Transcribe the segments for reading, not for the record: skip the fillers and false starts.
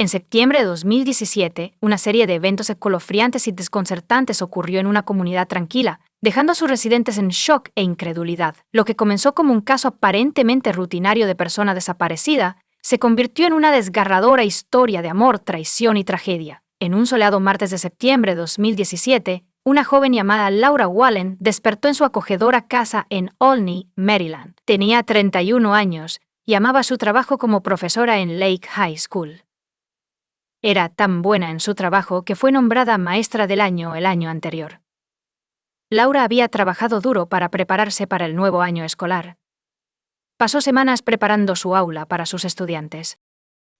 En septiembre de 2017, una serie de eventos escalofriantes y desconcertantes ocurrió en una comunidad tranquila, dejando a sus residentes en shock e incredulidad. Lo que comenzó como un caso aparentemente rutinario de persona desaparecida, se convirtió en una desgarradora historia de amor, traición y tragedia. En un soleado martes de septiembre de 2017, una joven llamada Laura Wallen despertó en su acogedora casa en Olney, Maryland. Tenía 31 años y amaba su trabajo como profesora en Lake High School. Era tan buena en su trabajo que fue nombrada maestra del año el año anterior. Laura había trabajado duro para prepararse para el nuevo año escolar. Pasó semanas preparando su aula para sus estudiantes.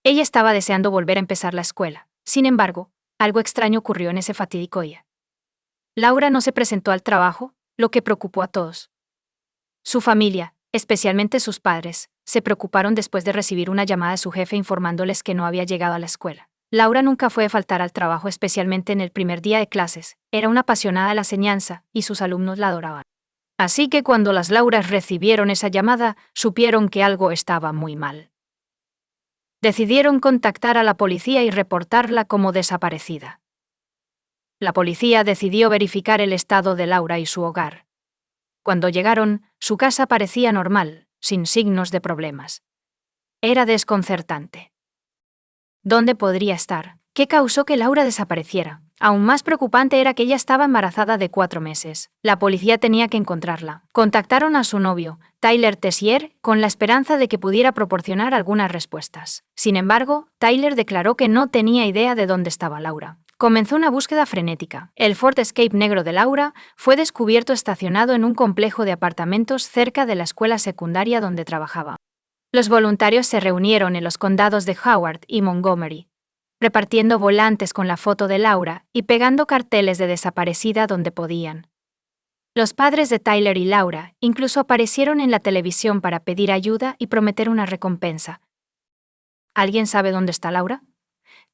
Ella estaba deseando volver a empezar la escuela. Sin embargo, algo extraño ocurrió en ese fatídico día. Laura no se presentó al trabajo, lo que preocupó a todos. Su familia, especialmente sus padres, se preocuparon después de recibir una llamada de su jefe informándoles que no había llegado a la escuela. Laura nunca fue a faltar al trabajo, especialmente en el primer día de clases. Era una apasionada de la enseñanza y sus alumnos la adoraban. Así que cuando las Lauras recibieron esa llamada, supieron que algo estaba muy mal. Decidieron contactar a la policía y reportarla como desaparecida. La policía decidió verificar el estado de Laura y su hogar. Cuando llegaron, su casa parecía normal, sin signos de problemas. Era desconcertante. ¿Dónde podría estar? ¿Qué causó que Laura desapareciera? Aún más preocupante era que ella estaba embarazada de 4 meses. La policía tenía que encontrarla. Contactaron a su novio, Tyler Tessier, con la esperanza de que pudiera proporcionar algunas respuestas. Sin embargo, Tyler declaró que no tenía idea de dónde estaba Laura. Comenzó una búsqueda frenética. El Ford Escape negro de Laura fue descubierto estacionado en un complejo de apartamentos cerca de la escuela secundaria donde trabajaba. Los voluntarios se reunieron en los condados de Howard y Montgomery, repartiendo volantes con la foto de Laura y pegando carteles de desaparecida donde podían. Los padres de Tyler y Laura incluso aparecieron en la televisión para pedir ayuda y prometer una recompensa. ¿Alguien sabe dónde está Laura?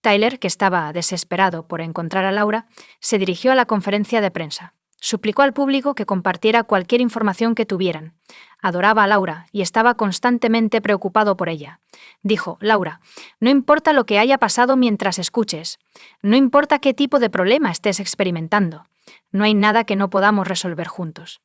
Tyler, que estaba desesperado por encontrar a Laura, se dirigió a la conferencia de prensa. Suplicó al público que compartiera cualquier información que tuvieran. Adoraba a Laura y estaba constantemente preocupado por ella. Dijo: Laura, no importa lo que haya pasado mientras escuches, no importa qué tipo de problema estés experimentando, no hay nada que no podamos resolver juntos.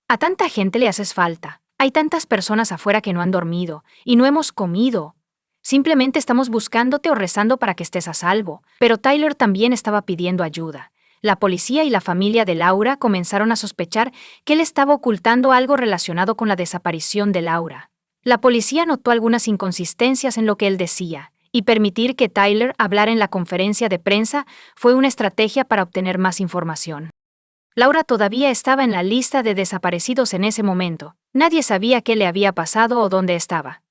A tanta gente le haces falta, hay tantas personas afuera que no han dormido y no hemos comido. Simplemente estamos buscándote o rezando para que estés a salvo. Pero Tyler también estaba pidiendo ayuda. La policía y la familia de Laura comenzaron a sospechar que él estaba ocultando algo relacionado con la desaparición de Laura. La policía notó algunas inconsistencias en lo que él decía, y permitir que Tyler hablara en la conferencia de prensa fue una estrategia para obtener más información. Laura todavía estaba en la lista de desaparecidos en ese momento. Nadie sabía qué le había pasado o dónde estaba.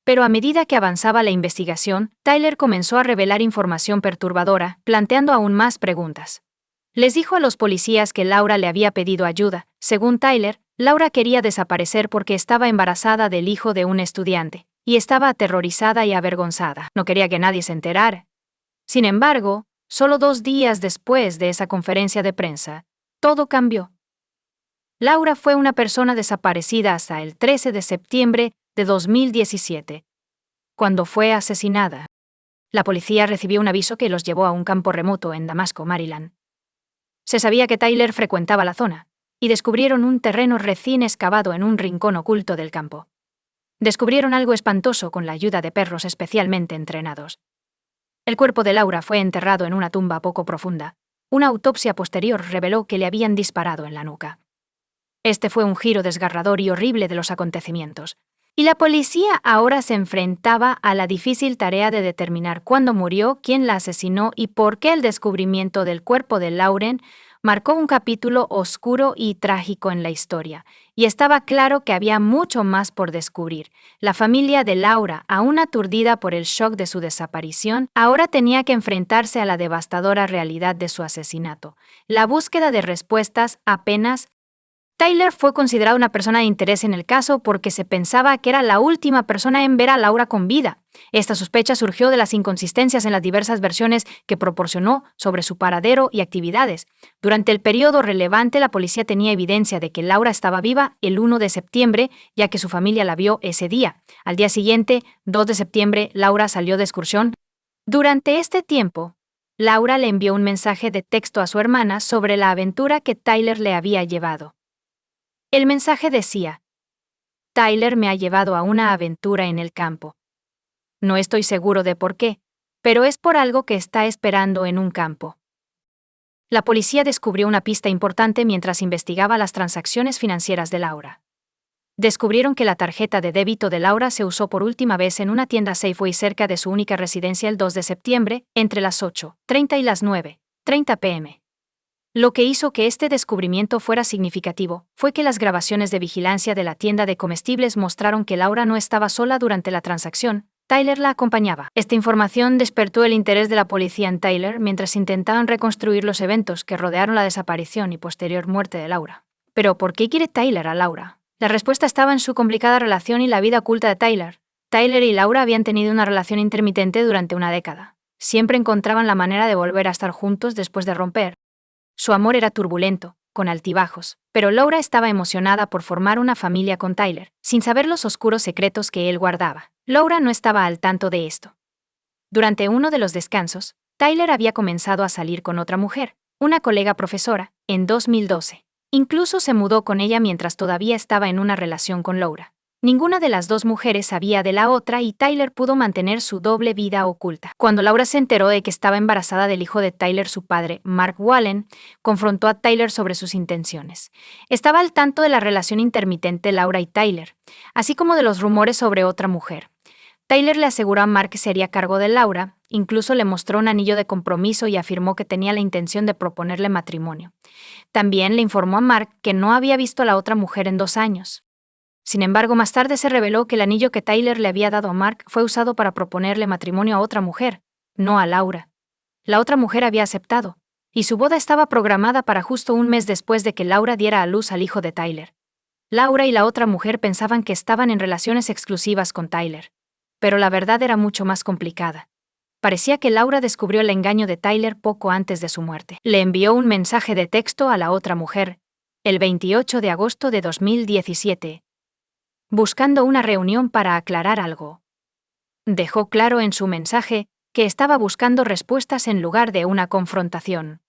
Pero a medida que avanzaba la investigación, Tyler comenzó a revelar información perturbadora, planteando aún más preguntas. Les dijo a los policías que Laura le había pedido ayuda. Según Tyler, Laura quería desaparecer porque estaba embarazada del hijo de un estudiante, y estaba aterrorizada y avergonzada. No quería que nadie se enterara. Sin embargo, solo 2 días después de esa conferencia de prensa, todo cambió. Laura fue una persona desaparecida hasta el 13 de septiembre de 2017, cuando fue asesinada. La policía recibió un aviso que los llevó a un campo remoto en Damasco, Maryland. Se sabía que Tyler frecuentaba la zona, y descubrieron un terreno recién excavado en un rincón oculto del campo. Descubrieron algo espantoso con la ayuda de perros especialmente entrenados. El cuerpo de Laura fue enterrado en una tumba poco profunda. Una autopsia posterior reveló que le habían disparado en la nuca. Este fue un giro desgarrador y horrible de los acontecimientos. Y la policía ahora se enfrentaba a la difícil tarea de determinar cuándo murió, quién la asesinó y por qué el descubrimiento del cuerpo de Lauren marcó un capítulo oscuro y trágico en la historia. Y estaba claro que había mucho más por descubrir. La familia de Laura, aún aturdida por el shock de su desaparición, ahora tenía que enfrentarse a la devastadora realidad de su asesinato. La búsqueda de respuestas apenas. Tyler fue considerado una persona de interés en el caso porque se pensaba que era la última persona en ver a Laura con vida. Esta sospecha surgió de las inconsistencias en las diversas versiones que proporcionó sobre su paradero y actividades. Durante el periodo relevante, la policía tenía evidencia de que Laura estaba viva el 1 de septiembre, ya que su familia la vio ese día. Al día siguiente, 2 de septiembre, Laura salió de excursión. Durante este tiempo, Laura le envió un mensaje de texto a su hermana sobre la aventura que Tyler le había llevado. El mensaje decía: Tyler me ha llevado a una aventura en el campo. No estoy seguro de por qué, pero es por algo que está esperando en un campo. La policía descubrió una pista importante mientras investigaba las transacciones financieras de Laura. Descubrieron que la tarjeta de débito de Laura se usó por última vez en una tienda Safeway cerca de su única residencia el 2 de septiembre, entre las 8:30 y las 9:30 p.m. Lo que hizo que este descubrimiento fuera significativo fue que las grabaciones de vigilancia de la tienda de comestibles mostraron que Laura no estaba sola durante la transacción. Tyler la acompañaba. Esta información despertó el interés de la policía en Tyler mientras intentaban reconstruir los eventos que rodearon la desaparición y posterior muerte de Laura. ¿Pero por qué quiere Tyler a Laura? La respuesta estaba en su complicada relación y la vida oculta de Tyler. Tyler y Laura habían tenido una relación intermitente durante una década. Siempre encontraban la manera de volver a estar juntos después de romper. Su amor era turbulento, con altibajos, pero Laura estaba emocionada por formar una familia con Tyler, sin saber los oscuros secretos que él guardaba. Laura no estaba al tanto de esto. Durante uno de los descansos, Tyler había comenzado a salir con otra mujer, una colega profesora, en 2012. Incluso se mudó con ella mientras todavía estaba en una relación con Laura. Ninguna de las dos mujeres sabía de la otra y Tyler pudo mantener su doble vida oculta. Cuando Laura se enteró de que estaba embarazada del hijo de Tyler, su padre, Mark Wallen, confrontó a Tyler sobre sus intenciones. Estaba al tanto de la relación intermitente de Laura y Tyler, así como de los rumores sobre otra mujer. Tyler le aseguró a Mark que se haría cargo de Laura, incluso le mostró un anillo de compromiso y afirmó que tenía la intención de proponerle matrimonio. También le informó a Mark que no había visto a la otra mujer en 2 años. Sin embargo, más tarde se reveló que el anillo que Tyler le había dado a Mark fue usado para proponerle matrimonio a otra mujer, no a Laura. La otra mujer había aceptado, y su boda estaba programada para justo un mes después de que Laura diera a luz al hijo de Tyler. Laura y la otra mujer pensaban que estaban en relaciones exclusivas con Tyler. Pero la verdad era mucho más complicada. Parecía que Laura descubrió el engaño de Tyler poco antes de su muerte. Le envió un mensaje de texto a la otra mujer, el 28 de agosto de 2017, buscando una reunión para aclarar algo. Dejó claro en su mensaje que estaba buscando respuestas en lugar de una confrontación.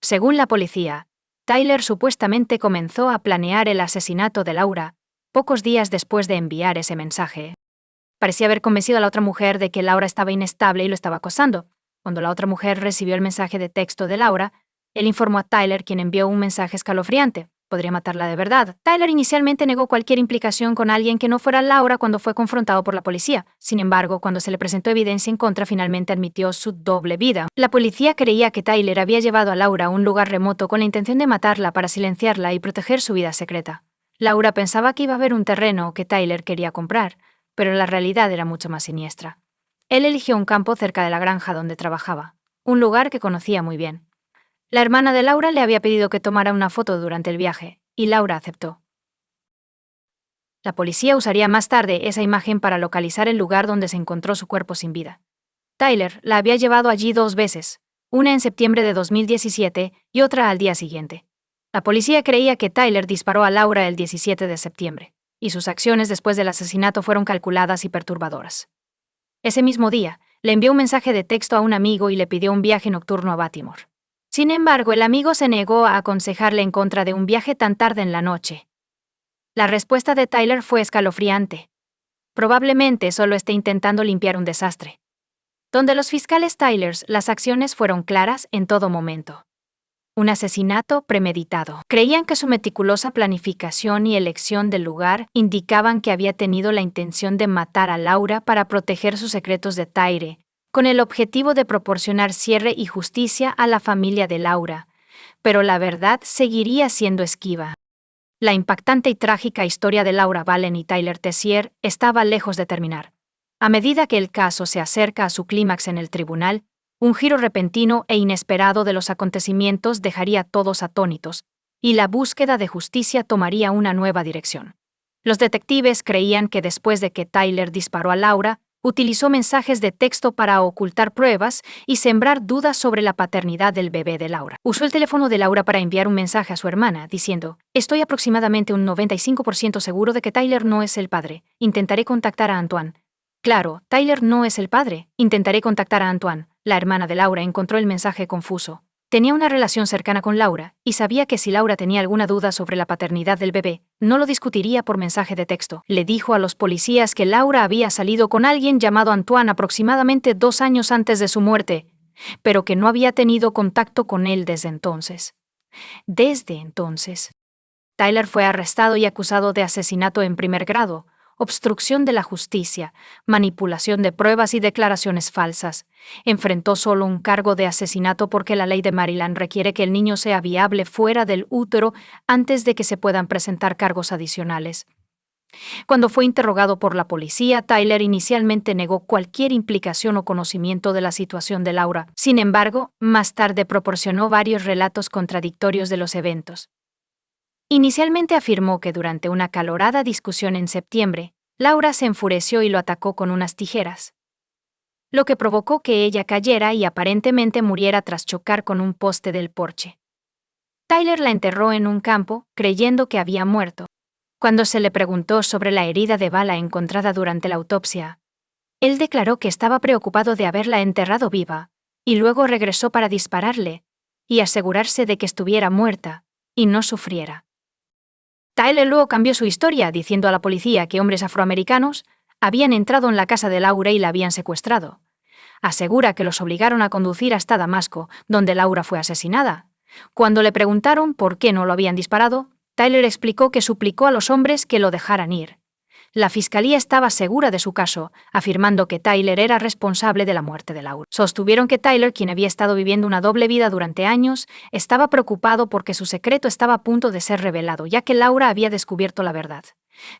Según la policía, Tyler supuestamente comenzó a planear el asesinato de Laura pocos días después de enviar ese mensaje. Parecía haber convencido a la otra mujer de que Laura estaba inestable y lo estaba acosando. Cuando la otra mujer recibió el mensaje de texto de Laura, él informó a Tyler, quien envió un mensaje escalofriante. Podría matarla de verdad. Tyler inicialmente negó cualquier implicación con alguien que no fuera Laura cuando fue confrontado por la policía. Sin embargo, cuando se le presentó evidencia en contra, finalmente admitió su doble vida. La policía creía que Tyler había llevado a Laura a un lugar remoto con la intención de matarla para silenciarla y proteger su vida secreta. Laura pensaba que iba a haber un terreno que Tyler quería comprar, pero la realidad era mucho más siniestra. Él eligió un campo cerca de la granja donde trabajaba, un lugar que conocía muy bien. La hermana de Laura le había pedido que tomara una foto durante el viaje, y Laura aceptó. La policía usaría más tarde esa imagen para localizar el lugar donde se encontró su cuerpo sin vida. Tyler la había llevado allí 2 veces, una en septiembre de 2017 y otra al día siguiente. La policía creía que Tyler disparó a Laura el 17 de septiembre, y sus acciones después del asesinato fueron calculadas y perturbadoras. Ese mismo día, le envió un mensaje de texto a un amigo y le pidió un viaje nocturno a Baltimore. Sin embargo, el amigo se negó a aconsejarle en contra de un viaje tan tarde en la noche. La respuesta de Tyler fue escalofriante. Probablemente solo esté intentando limpiar un desastre. Donde los fiscales Tylers, las acciones fueron claras en todo momento. Un asesinato premeditado. Creían que su meticulosa planificación y elección del lugar indicaban que había tenido la intención de matar a Laura para proteger sus secretos de Tyre, con el objetivo de proporcionar cierre y justicia a la familia de Laura. Pero la verdad seguiría siendo esquiva. La impactante y trágica historia de Laura Wallen y Tyler Tessier estaba lejos de terminar. A medida que el caso se acerca a su clímax en el tribunal, un giro repentino e inesperado de los acontecimientos dejaría a todos atónitos, y la búsqueda de justicia tomaría una nueva dirección. Los detectives creían que después de que Tyler disparó a Laura, utilizó mensajes de texto para ocultar pruebas y sembrar dudas sobre la paternidad del bebé de Laura. Usó el teléfono de Laura para enviar un mensaje a su hermana, diciendo: «Estoy aproximadamente un 95% seguro de que Tyler no es el padre. Intentaré contactar a Antoine. Claro, Tyler no es el padre. Intentaré contactar a Antoine. La hermana de Laura encontró el mensaje confuso. Tenía una relación cercana con Laura, y sabía que si Laura tenía alguna duda sobre la paternidad del bebé, no lo discutiría por mensaje de texto. Le dijo a los policías que Laura había salido con alguien llamado Antoine aproximadamente 2 años antes de su muerte, pero que no había tenido contacto con él desde entonces. Tyler fue arrestado y acusado de asesinato en primer grado, obstrucción de la justicia, manipulación de pruebas y declaraciones falsas. Enfrentó solo un cargo de asesinato porque la ley de Maryland requiere que el niño sea viable fuera del útero antes de que se puedan presentar cargos adicionales. Cuando fue interrogado por la policía, Tyler inicialmente negó cualquier implicación o conocimiento de la situación de Laura. Sin embargo, más tarde proporcionó varios relatos contradictorios de los eventos. Inicialmente afirmó que durante una acalorada discusión en septiembre, Laura se enfureció y lo atacó con unas tijeras, lo que provocó que ella cayera y aparentemente muriera tras chocar con un poste del porche. Tyler la enterró en un campo, creyendo que había muerto. Cuando se le preguntó sobre la herida de bala encontrada durante la autopsia, él declaró que estaba preocupado de haberla enterrado viva, y luego regresó para dispararle y asegurarse de que estuviera muerta y no sufriera. Tyler luego cambió su historia, diciendo a la policía que hombres afroamericanos habían entrado en la casa de Laura y la habían secuestrado. Asegura que los obligaron a conducir hasta Damasco, donde Laura fue asesinada. Cuando le preguntaron por qué no lo habían disparado, Tyler explicó que suplicó a los hombres que lo dejaran ir. La fiscalía estaba segura de su caso, afirmando que Tyler era responsable de la muerte de Laura. Sostuvieron que Tyler, quien había estado viviendo una doble vida durante años, estaba preocupado porque su secreto estaba a punto de ser revelado, ya que Laura había descubierto la verdad.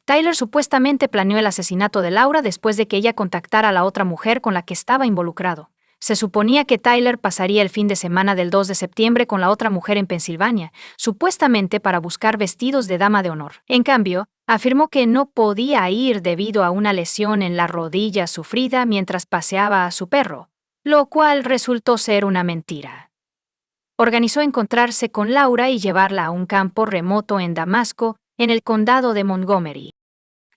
Tyler supuestamente planeó el asesinato de Laura después de que ella contactara a la otra mujer con la que estaba involucrado. Se suponía que Tyler pasaría el fin de semana del 2 de septiembre con la otra mujer en Pensilvania, supuestamente para buscar vestidos de dama de honor. En cambio, afirmó que no podía ir debido a una lesión en la rodilla sufrida mientras paseaba a su perro, lo cual resultó ser una mentira. Organizó encontrarse con Laura y llevarla a un campo remoto en Damasco, en el condado de Montgomery.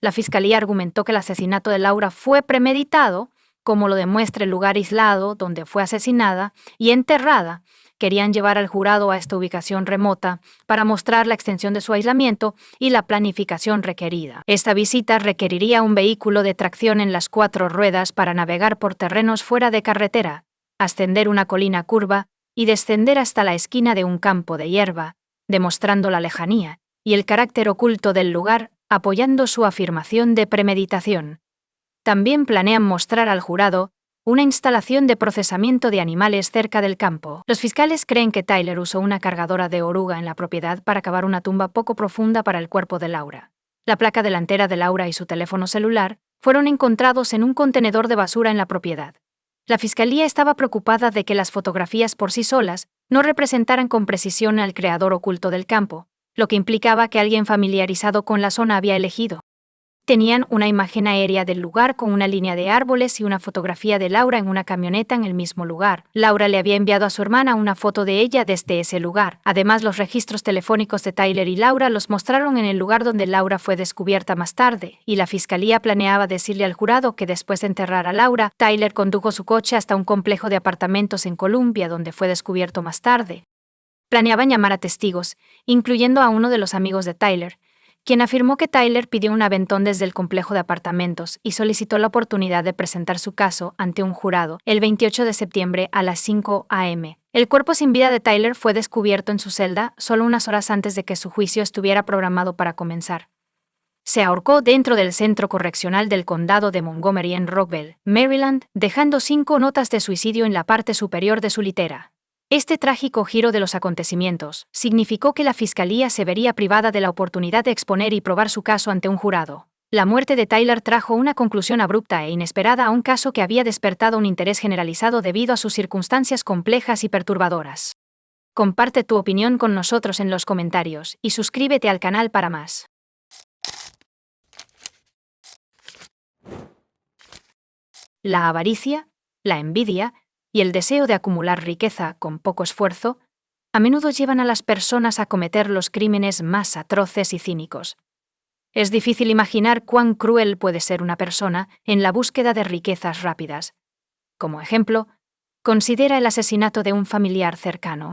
La fiscalía argumentó que el asesinato de Laura fue premeditado, como lo demuestra el lugar aislado donde fue asesinada y enterrada. Querían llevar al jurado a esta ubicación remota para mostrar la extensión de su aislamiento y la planificación requerida. Esta visita requeriría un vehículo de tracción en las 4 ruedas para navegar por terrenos fuera de carretera, ascender una colina curva y descender hasta la esquina de un campo de hierba, demostrando la lejanía y el carácter oculto del lugar, apoyando su afirmación de premeditación. También planean mostrar al jurado una instalación de procesamiento de animales cerca del campo. Los fiscales creen que Tyler usó una cargadora de oruga en la propiedad para cavar una tumba poco profunda para el cuerpo de Laura. La placa delantera de Laura y su teléfono celular fueron encontrados en un contenedor de basura en la propiedad. La fiscalía estaba preocupada de que las fotografías por sí solas no representaran con precisión al creador oculto del campo, lo que implicaba que alguien familiarizado con la zona había elegido. Tenían una imagen aérea del lugar con una línea de árboles y una fotografía de Laura en una camioneta en el mismo lugar. Laura le había enviado a su hermana una foto de ella desde ese lugar. Además, los registros telefónicos de Tyler y Laura los mostraron en el lugar donde Laura fue descubierta más tarde, y la fiscalía planeaba decirle al jurado que después de enterrar a Laura, Tyler condujo su coche hasta un complejo de apartamentos en Columbia donde fue descubierto más tarde. Planeaban llamar a testigos, incluyendo a uno de los amigos de Tyler, quien afirmó que Tyler pidió un aventón desde el complejo de apartamentos y solicitó la oportunidad de presentar su caso ante un jurado el 28 de septiembre a las 5 a.m. El cuerpo sin vida de Tyler fue descubierto en su celda solo unas horas antes de que su juicio estuviera programado para comenzar. Se ahorcó dentro del centro correccional del condado de Montgomery en Rockville, Maryland, dejando 5 notas de suicidio en la parte superior de su litera. Este trágico giro de los acontecimientos significó que la fiscalía se vería privada de la oportunidad de exponer y probar su caso ante un jurado. La muerte de Tyler trajo una conclusión abrupta e inesperada a un caso que había despertado un interés generalizado debido a sus circunstancias complejas y perturbadoras. Comparte tu opinión con nosotros en los comentarios y suscríbete al canal para más. La avaricia, la envidia y el deseo de acumular riqueza con poco esfuerzo, a menudo llevan a las personas a cometer los crímenes más atroces y cínicos. Es difícil imaginar cuán cruel puede ser una persona en la búsqueda de riquezas rápidas. Como ejemplo, considera el asesinato de un familiar cercano.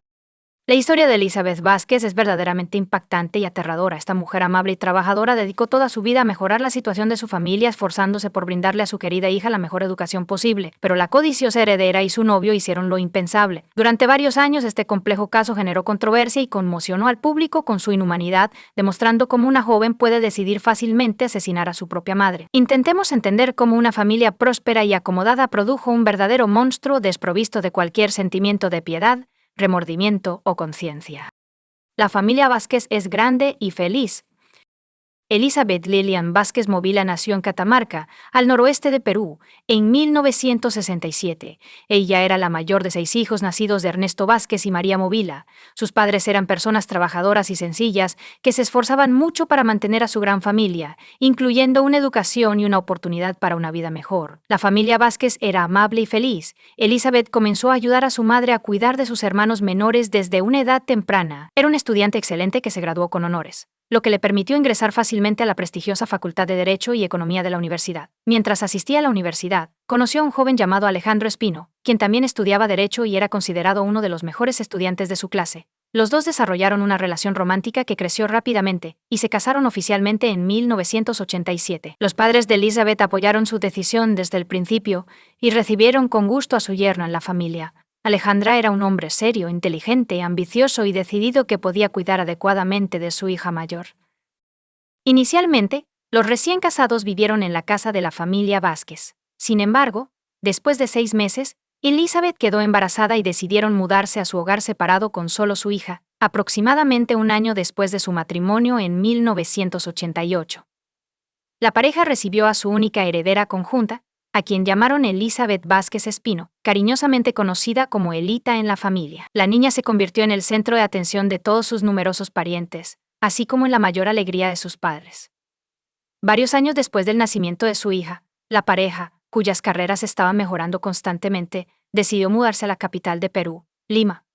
La historia de Elizabeth Vázquez es verdaderamente impactante y aterradora. Esta mujer amable y trabajadora dedicó toda su vida a mejorar la situación de su familia, esforzándose por brindarle a su querida hija la mejor educación posible. Pero la codiciosa heredera y su novio hicieron lo impensable. Durante varios años, este complejo caso generó controversia y conmocionó al público con su inhumanidad, demostrando cómo una joven puede decidir fácilmente asesinar a su propia madre. Intentemos entender cómo una familia próspera y acomodada produjo un verdadero monstruo desprovisto de cualquier sentimiento de piedad, remordimiento o conciencia. La familia Vázquez es grande y feliz. Elizabeth Lillian Vázquez Movila nació en Catamarca, al noroeste de Perú, en 1967. Ella era la mayor de 6 hijos nacidos de Ernesto Vázquez y María Movila. Sus padres eran personas trabajadoras y sencillas que se esforzaban mucho para mantener a su gran familia, incluyendo una educación y una oportunidad para una vida mejor. La familia Vázquez era amable y feliz. Elizabeth comenzó a ayudar a su madre a cuidar de sus hermanos menores desde una edad temprana. Era un estudiante excelente que se graduó con honores, lo que le permitió ingresar fácilmente a la prestigiosa Facultad de Derecho y Economía de la universidad. Mientras asistía a la universidad, conoció a un joven llamado Alejandro Espino, quien también estudiaba Derecho y era considerado uno de los mejores estudiantes de su clase. Los dos desarrollaron una relación romántica que creció rápidamente, y se casaron oficialmente en 1987. Los padres de Elizabeth apoyaron su decisión desde el principio y recibieron con gusto a su yerno en la familia. Alejandra era un hombre serio, inteligente, ambicioso y decidido que podía cuidar adecuadamente de su hija mayor. Inicialmente, los recién casados vivieron en la casa de la familia Vázquez. Sin embargo, después de 6 meses, Elizabeth quedó embarazada y decidieron mudarse a su hogar separado con solo su hija, aproximadamente un año después de su matrimonio en 1988. La pareja recibió a su única heredera conjunta, a quien llamaron Elizabeth Vázquez Espino, cariñosamente conocida como Elita en la familia. La niña se convirtió en el centro de atención de todos sus numerosos parientes, así como en la mayor alegría de sus padres. Varios años después del nacimiento de su hija, la pareja, cuyas carreras estaban mejorando constantemente, decidió mudarse a la capital de Perú, Lima.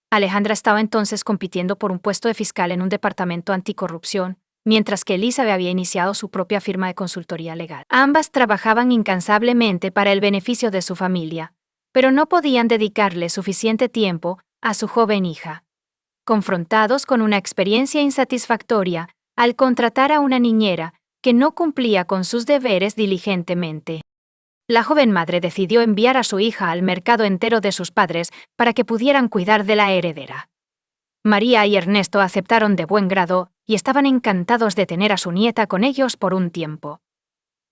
Alejandra estaba entonces compitiendo por un puesto de fiscal en un departamento anticorrupción, mientras que Elizabeth había iniciado su propia firma de consultoría legal. Ambas trabajaban incansablemente para el beneficio de su familia, pero no podían dedicarle suficiente tiempo a su joven hija. Confrontados con una experiencia insatisfactoria al contratar a una niñera que no cumplía con sus deberes diligentemente, la joven madre decidió enviar a su hija al mercado entero de sus padres para que pudieran cuidar de la heredera. María y Ernesto aceptaron de buen grado y estaban encantados de tener a su nieta con ellos por un tiempo.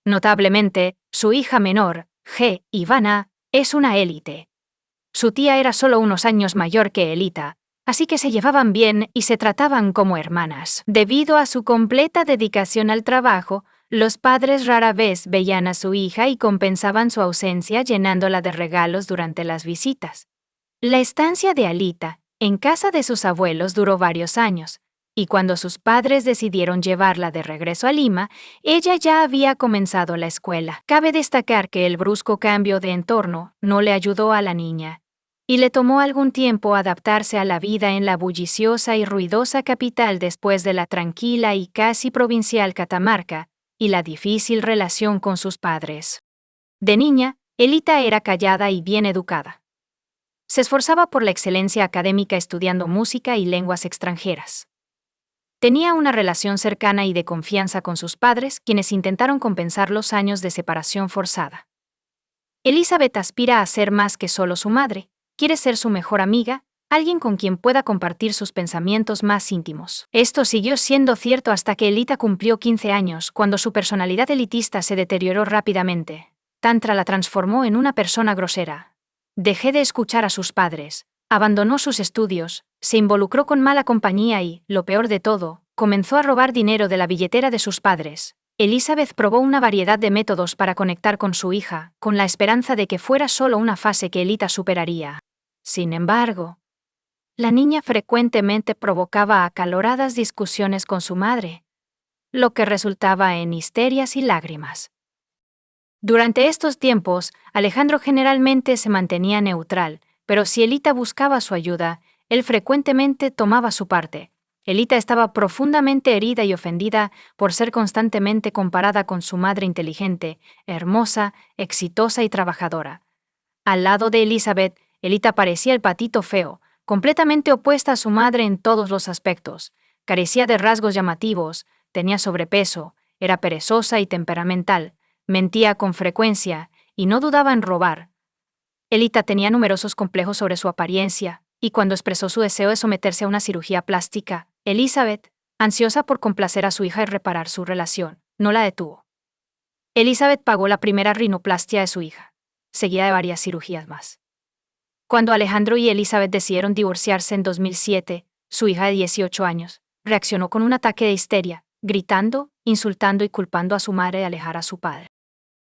Notablemente, su hija menor, Ivana, es una élite. Su tía era solo unos años mayor que Elita, así que se llevaban bien y se trataban como hermanas. Debido a su completa dedicación al trabajo, los padres rara vez veían a su hija y compensaban su ausencia llenándola de regalos durante las visitas. La estancia de Alita en casa de sus abuelos duró varios años, y cuando sus padres decidieron llevarla de regreso a Lima, ella ya había comenzado la escuela. Cabe destacar que el brusco cambio de entorno no le ayudó a la niña, y le tomó algún tiempo adaptarse a la vida en la bulliciosa y ruidosa capital después de la tranquila y casi provincial Catamarca y la difícil relación con sus padres. De niña, Elita era callada y bien educada. Se esforzaba por la excelencia académica estudiando música y lenguas extranjeras. Tenía una relación cercana y de confianza con sus padres, quienes intentaron compensar los años de separación forzada. Elizabeth aspira a ser más que solo su madre, quiere ser su mejor amiga, alguien con quien pueda compartir sus pensamientos más íntimos. Esto siguió siendo cierto hasta que Elita cumplió 15 años, cuando su personalidad elitista se deterioró rápidamente. Tantra la transformó en una persona grosera. Dejó de escuchar a sus padres, abandonó sus estudios, se involucró con mala compañía y, lo peor de todo, comenzó a robar dinero de la billetera de sus padres. Elizabeth probó una variedad de métodos para conectar con su hija, con la esperanza de que fuera solo una fase que Elita superaría. Sin embargo, la niña frecuentemente provocaba acaloradas discusiones con su madre, lo que resultaba en histerias y lágrimas. Durante estos tiempos, Alejandro generalmente se mantenía neutral, pero si Elita buscaba su ayuda, él frecuentemente tomaba su parte, Elita estaba profundamente herida y ofendida por ser constantemente comparada con su madre inteligente, hermosa, exitosa y trabajadora. Al lado de Elizabeth, Elita parecía el patito feo, completamente opuesta a su madre en todos los aspectos. Carecía de rasgos llamativos, tenía sobrepeso, era perezosa y temperamental, mentía con frecuencia y no dudaba en robar. Elita tenía numerosos complejos sobre su apariencia, y cuando expresó su deseo de someterse a una cirugía plástica, Elizabeth, ansiosa por complacer a su hija y reparar su relación, no la detuvo. Elizabeth pagó la primera rinoplastia de su hija, seguida de varias cirugías más. Cuando Alejandro y Elizabeth decidieron divorciarse en 2007, su hija de 18 años reaccionó con un ataque de histeria, gritando, insultando y culpando a su madre de alejar a su padre.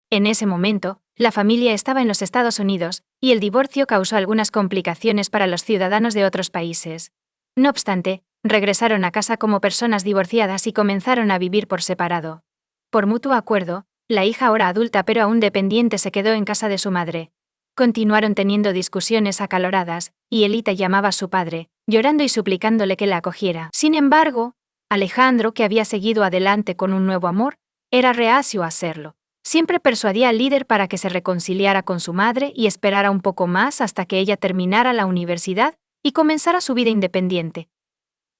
En ese momento, la familia estaba en los Estados Unidos y el divorcio causó algunas complicaciones para los ciudadanos de otros países. No obstante, regresaron a casa como personas divorciadas y comenzaron a vivir por separado. Por mutuo acuerdo, la hija ahora adulta pero aún dependiente se quedó en casa de su madre. Continuaron teniendo discusiones acaloradas, y Elita llamaba a su padre, llorando y suplicándole que la acogiera. Sin embargo, Alejandro, que había seguido adelante con un nuevo amor, era reacio a hacerlo. Siempre persuadía al líder para que se reconciliara con su madre y esperara un poco más hasta que ella terminara la universidad y comenzara su vida independiente.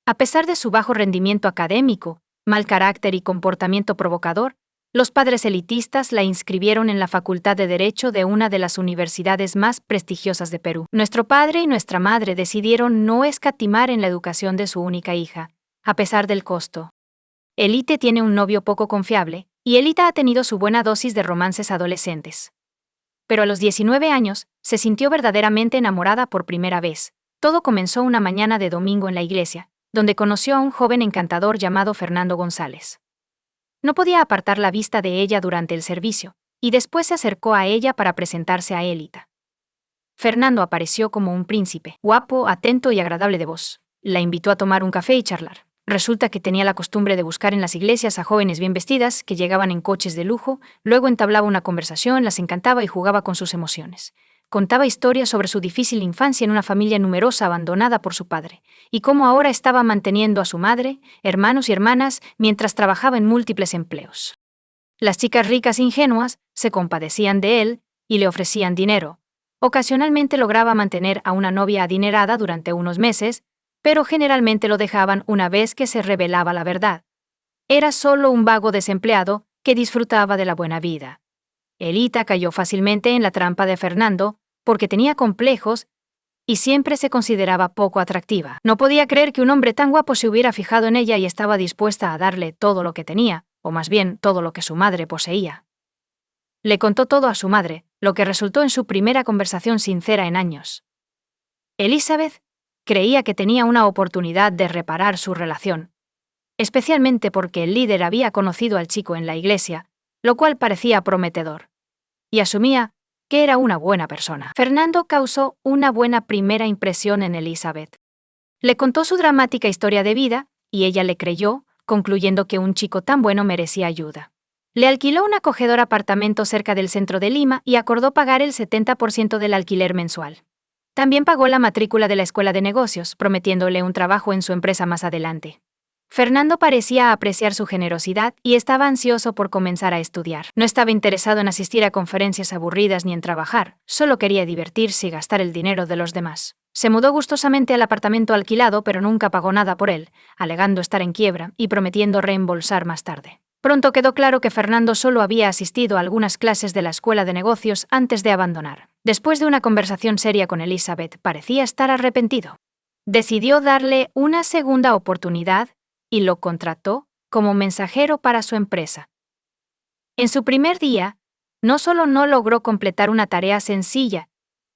A pesar de su bajo rendimiento académico, mal carácter y comportamiento provocador, los padres elitistas la inscribieron en la Facultad de Derecho de una de las universidades más prestigiosas de Perú. Nuestro padre y nuestra madre decidieron no escatimar en la educación de su única hija, a pesar del costo. Elite tiene un novio poco confiable, y Elita ha tenido su buena dosis de romances adolescentes. Pero a los 19 años, se sintió verdaderamente enamorada por primera vez. Todo comenzó una mañana de domingo en la iglesia, donde conoció a un joven encantador llamado Fernando González. No podía apartar la vista de ella durante el servicio, y después se acercó a ella para presentarse a Elita. Fernando apareció como un príncipe, guapo, atento y agradable de voz. La invitó a tomar un café y charlar. Resulta que tenía la costumbre de buscar en las iglesias a jóvenes bien vestidas que llegaban en coches de lujo, luego entablaba una conversación, las encantaba y jugaba con sus emociones. Contaba historias sobre su difícil infancia en una familia numerosa abandonada por su padre, y cómo ahora estaba manteniendo a su madre, hermanos y hermanas, mientras trabajaba en múltiples empleos. Las chicas ricas e ingenuas se compadecían de él y le ofrecían dinero. Ocasionalmente lograba mantener a una novia adinerada durante unos meses, pero generalmente lo dejaban una vez que se revelaba la verdad. Era solo un vago desempleado que disfrutaba de la buena vida. Elita cayó fácilmente en la trampa de Fernando, porque tenía complejos y siempre se consideraba poco atractiva. No podía creer que un hombre tan guapo se hubiera fijado en ella y estaba dispuesta a darle todo lo que tenía, o más bien todo lo que su madre poseía. Le contó todo a su madre, lo que resultó en su primera conversación sincera en años. Elizabeth creía que tenía una oportunidad de reparar su relación, especialmente porque el líder había conocido al chico en la iglesia, lo cual parecía prometedor, y asumía que era una buena persona. Fernando causó una buena primera impresión en Elizabeth. Le contó su dramática historia de vida, y ella le creyó, concluyendo que un chico tan bueno merecía ayuda. Le alquiló un acogedor apartamento cerca del centro de Lima y acordó pagar el 70% del alquiler mensual. También pagó la matrícula de la escuela de negocios, prometiéndole un trabajo en su empresa más adelante. Fernando parecía apreciar su generosidad y estaba ansioso por comenzar a estudiar. No estaba interesado en asistir a conferencias aburridas ni en trabajar, solo quería divertirse y gastar el dinero de los demás. Se mudó gustosamente al apartamento alquilado, pero nunca pagó nada por él, alegando estar en quiebra y prometiendo reembolsar más tarde. Pronto quedó claro que Fernando solo había asistido a algunas clases de la escuela de negocios antes de abandonar. Después de una conversación seria con Elizabeth, parecía estar arrepentido. Decidió darle una segunda oportunidad y lo contrató como mensajero para su empresa. En su primer día, no solo no logró completar una tarea sencilla,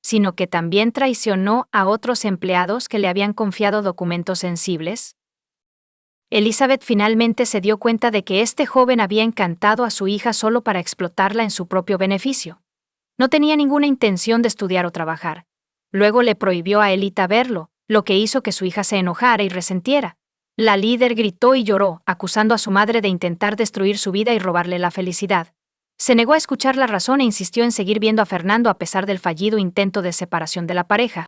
sino que también traicionó a otros empleados que le habían confiado documentos sensibles. Elizabeth finalmente se dio cuenta de que este joven había encantado a su hija solo para explotarla en su propio beneficio. No tenía ninguna intención de estudiar o trabajar. Luego le prohibió a Elita verlo, lo que hizo que su hija se enojara y resentiera. La líder gritó y lloró, acusando a su madre de intentar destruir su vida y robarle la felicidad. Se negó a escuchar la razón e insistió en seguir viendo a Fernando a pesar del fallido intento de separación de la pareja.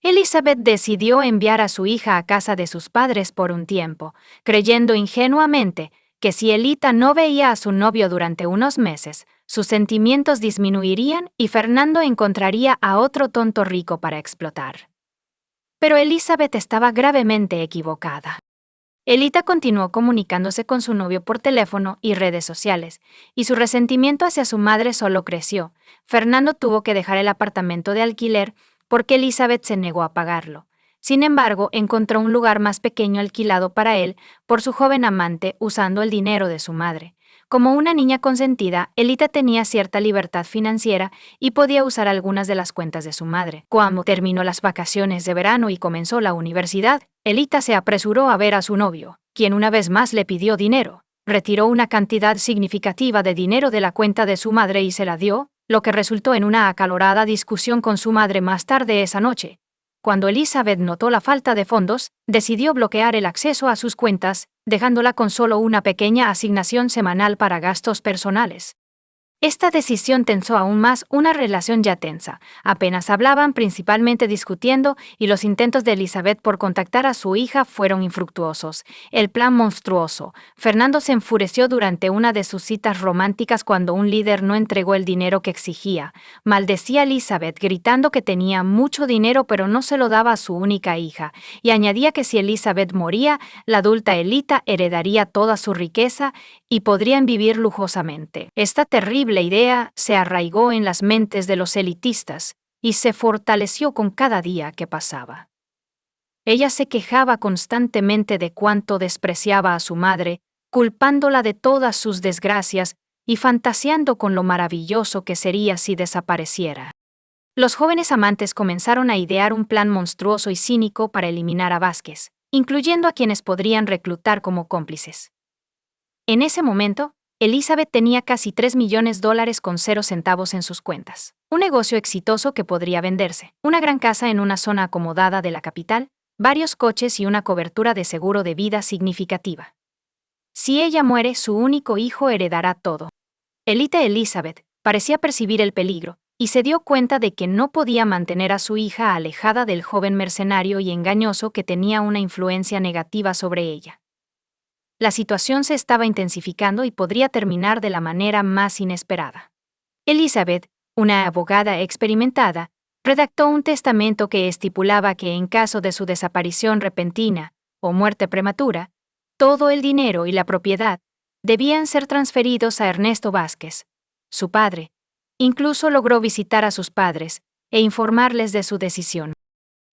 Elizabeth decidió enviar a su hija a casa de sus padres por un tiempo, creyendo ingenuamente que si Elita no veía a su novio durante unos meses, sus sentimientos disminuirían y Fernando encontraría a otro tonto rico para explotar. Pero Elizabeth estaba gravemente equivocada. Elita continuó comunicándose con su novio por teléfono y redes sociales, y su resentimiento hacia su madre solo creció. Fernando tuvo que dejar el apartamento de alquiler porque Elizabeth se negó a pagarlo. Sin embargo, encontró un lugar más pequeño alquilado para él por su joven amante usando el dinero de su madre. Como una niña consentida, Elita tenía cierta libertad financiera y podía usar algunas de las cuentas de su madre. Cuando terminó las vacaciones de verano y comenzó la universidad, Elita se apresuró a ver a su novio, quien una vez más le pidió dinero. Retiró una cantidad significativa de dinero de la cuenta de su madre y se la dio, lo que resultó en una acalorada discusión con su madre más tarde esa noche. Cuando Elizabeth notó la falta de fondos, decidió bloquear el acceso a sus cuentas, dejándola con solo una pequeña asignación semanal para gastos personales. Esta decisión tensó aún más una relación ya tensa. Apenas hablaban, principalmente discutiendo, y los intentos de Elizabeth por contactar a su hija fueron infructuosos. El plan monstruoso. Fernando se enfureció durante una de sus citas románticas cuando un líder no entregó el dinero que exigía. Maldecía a Elizabeth gritando que tenía mucho dinero pero no se lo daba a su única hija, y añadía que si Elizabeth moría, la adulta Elita heredaría toda su riqueza y podrían vivir lujosamente. Esta terrible idea se arraigó en las mentes de los elitistas y se fortaleció con cada día que pasaba. Ella se quejaba constantemente de cuánto despreciaba a su madre, culpándola de todas sus desgracias y fantaseando con lo maravilloso que sería si desapareciera. Los jóvenes amantes comenzaron a idear un plan monstruoso y cínico para eliminar a Vázquez, incluyendo a quienes podrían reclutar como cómplices. En ese momento, Elizabeth tenía casi $3 millones con 0 centavos en sus cuentas. Un negocio exitoso que podría venderse, una gran casa en una zona acomodada de la capital, varios coches y una cobertura de seguro de vida significativa. Si ella muere, su único hijo heredará todo. Elizabeth parecía percibir el peligro, y se dio cuenta de que no podía mantener a su hija alejada del joven mercenario y engañoso que tenía una influencia negativa sobre ella. La situación se estaba intensificando y podría terminar de la manera más inesperada. Elizabeth, una abogada experimentada, redactó un testamento que estipulaba que en caso de su desaparición repentina o muerte prematura, todo el dinero y la propiedad debían ser transferidos a Ernesto Vázquez, su padre. Incluso logró visitar a sus padres e informarles de su decisión.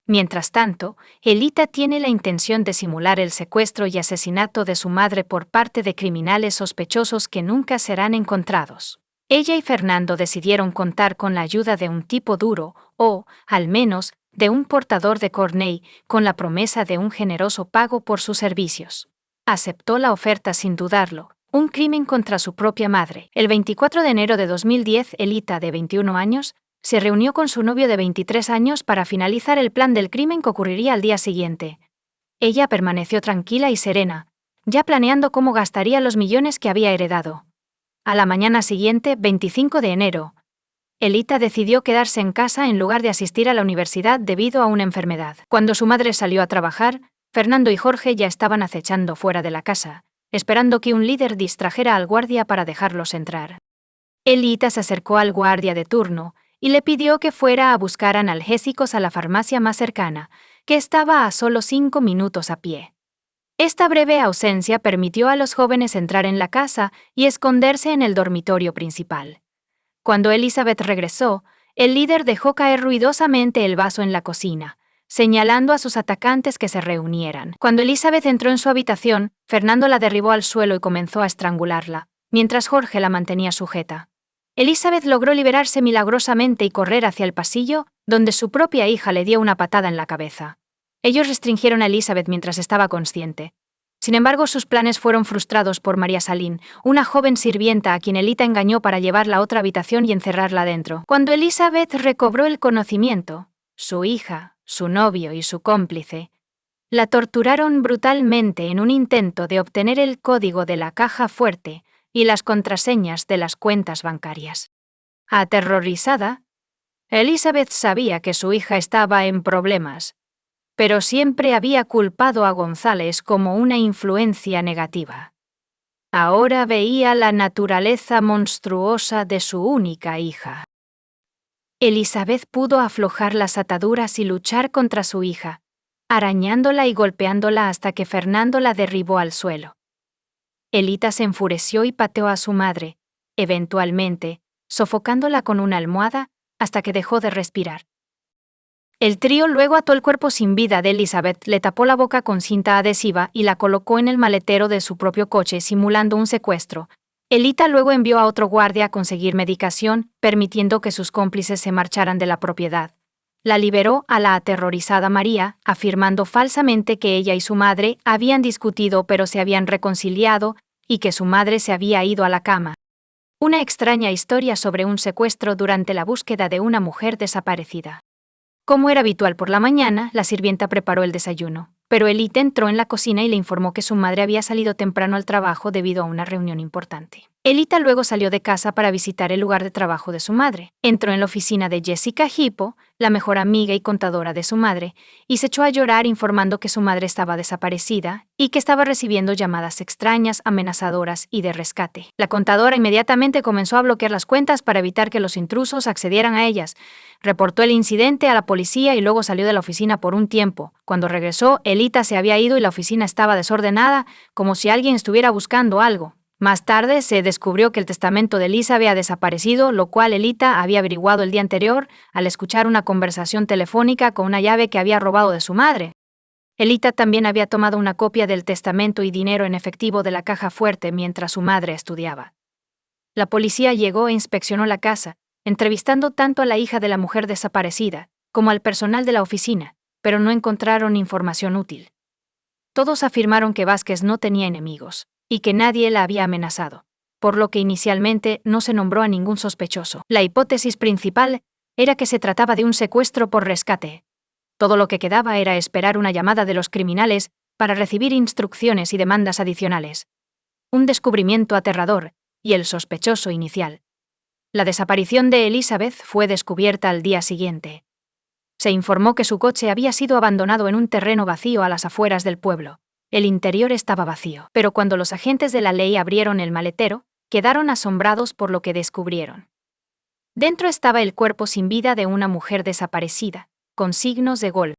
Mientras tanto, Elita tiene la intención de simular el secuestro y asesinato de su madre por parte de criminales sospechosos que nunca serán encontrados. Ella y Fernando decidieron contar con la ayuda de un tipo duro, o, al menos, de un portador de Corney, con la promesa de un generoso pago por sus servicios. Aceptó la oferta sin dudarlo. Un crimen contra su propia madre. El 24 de enero de 2010, Elita, de 21 años, se reunió con su novio de 23 años para finalizar el plan del crimen que ocurriría al día siguiente. Ella permaneció tranquila y serena, ya planeando cómo gastaría los millones que había heredado. A la mañana siguiente, 25 de enero, Elita decidió quedarse en casa en lugar de asistir a la universidad debido a una enfermedad. Cuando su madre salió a trabajar, Fernando y Jorge ya estaban acechando fuera de la casa, esperando que un líder distrajera al guardia para dejarlos entrar. Elita se acercó al guardia de turno y le pidió que fuera a buscar analgésicos a la farmacia más cercana, que estaba a solo 5 minutos a pie. Esta breve ausencia permitió a los jóvenes entrar en la casa y esconderse en el dormitorio principal. Cuando Elizabeth regresó, el líder dejó caer ruidosamente el vaso en la cocina, señalando a sus atacantes que se reunieran. Cuando Elizabeth entró en su habitación, Fernando la derribó al suelo y comenzó a estrangularla, mientras Jorge la mantenía sujeta. Elizabeth logró liberarse milagrosamente y correr hacia el pasillo, donde su propia hija le dio una patada en la cabeza. Ellos restringieron a Elizabeth mientras estaba consciente. Sin embargo, sus planes fueron frustrados por María Salín, una joven sirvienta a quien Elita engañó para llevarla a otra habitación y encerrarla dentro. Cuando Elizabeth recobró el conocimiento, su hija, su novio y su cómplice la torturaron brutalmente en un intento de obtener el código de la caja fuerte y las contraseñas de las cuentas bancarias. Aterrorizada, Elizabeth sabía que su hija estaba en problemas, pero siempre había culpado a González como una influencia negativa. Ahora veía la naturaleza monstruosa de su única hija. Elizabeth pudo aflojar las ataduras y luchar contra su hija, arañándola y golpeándola hasta que Fernando la derribó al suelo. Elita se enfureció y pateó a su madre, eventualmente, sofocándola con una almohada hasta que dejó de respirar. El trío luego ató el cuerpo sin vida de Elizabeth, le tapó la boca con cinta adhesiva y la colocó en el maletero de su propio coche simulando un secuestro. Elita luego envió a otro guardia a conseguir medicación, permitiendo que sus cómplices se marcharan de la propiedad. La liberó a la aterrorizada María, afirmando falsamente que ella y su madre habían discutido pero se habían reconciliado y que su madre se había ido a la cama. Una extraña historia sobre un secuestro durante la búsqueda de una mujer desaparecida. Como era habitual por la mañana, la sirvienta preparó el desayuno, pero Elita entró en la cocina y le informó que su madre había salido temprano al trabajo debido a una reunión importante. Elita luego salió de casa para visitar el lugar de trabajo de su madre. Entró en la oficina de Jessica Hippo, la mejor amiga y contadora de su madre, y se echó a llorar informando que su madre estaba desaparecida y que estaba recibiendo llamadas extrañas, amenazadoras y de rescate. La contadora inmediatamente comenzó a bloquear las cuentas para evitar que los intrusos accedieran a ellas. Reportó el incidente a la policía y luego salió de la oficina por un tiempo. Cuando regresó, Elita se había ido y la oficina estaba desordenada, como si alguien estuviera buscando algo. Más tarde se descubrió que el testamento de Elisa había desaparecido, lo cual Elita había averiguado el día anterior al escuchar una conversación telefónica con una llave que había robado de su madre. Elita también había tomado una copia del testamento y dinero en efectivo de la caja fuerte mientras su madre estudiaba. La policía llegó e inspeccionó la casa, entrevistando tanto a la hija de la mujer desaparecida como al personal de la oficina, pero no encontraron información útil. Todos afirmaron que Vázquez no tenía enemigos y que nadie la había amenazado, por lo que inicialmente no se nombró a ningún sospechoso. La hipótesis principal era que se trataba de un secuestro por rescate. Todo lo que quedaba era esperar una llamada de los criminales para recibir instrucciones y demandas adicionales. Un descubrimiento aterrador y el sospechoso inicial. La desaparición de Elizabeth fue descubierta al día siguiente. Se informó que su coche había sido abandonado en un terreno vacío a las afueras del pueblo. El interior estaba vacío, pero cuando los agentes de la ley abrieron el maletero, quedaron asombrados por lo que descubrieron. Dentro estaba el cuerpo sin vida de una mujer desaparecida, con signos de golpe.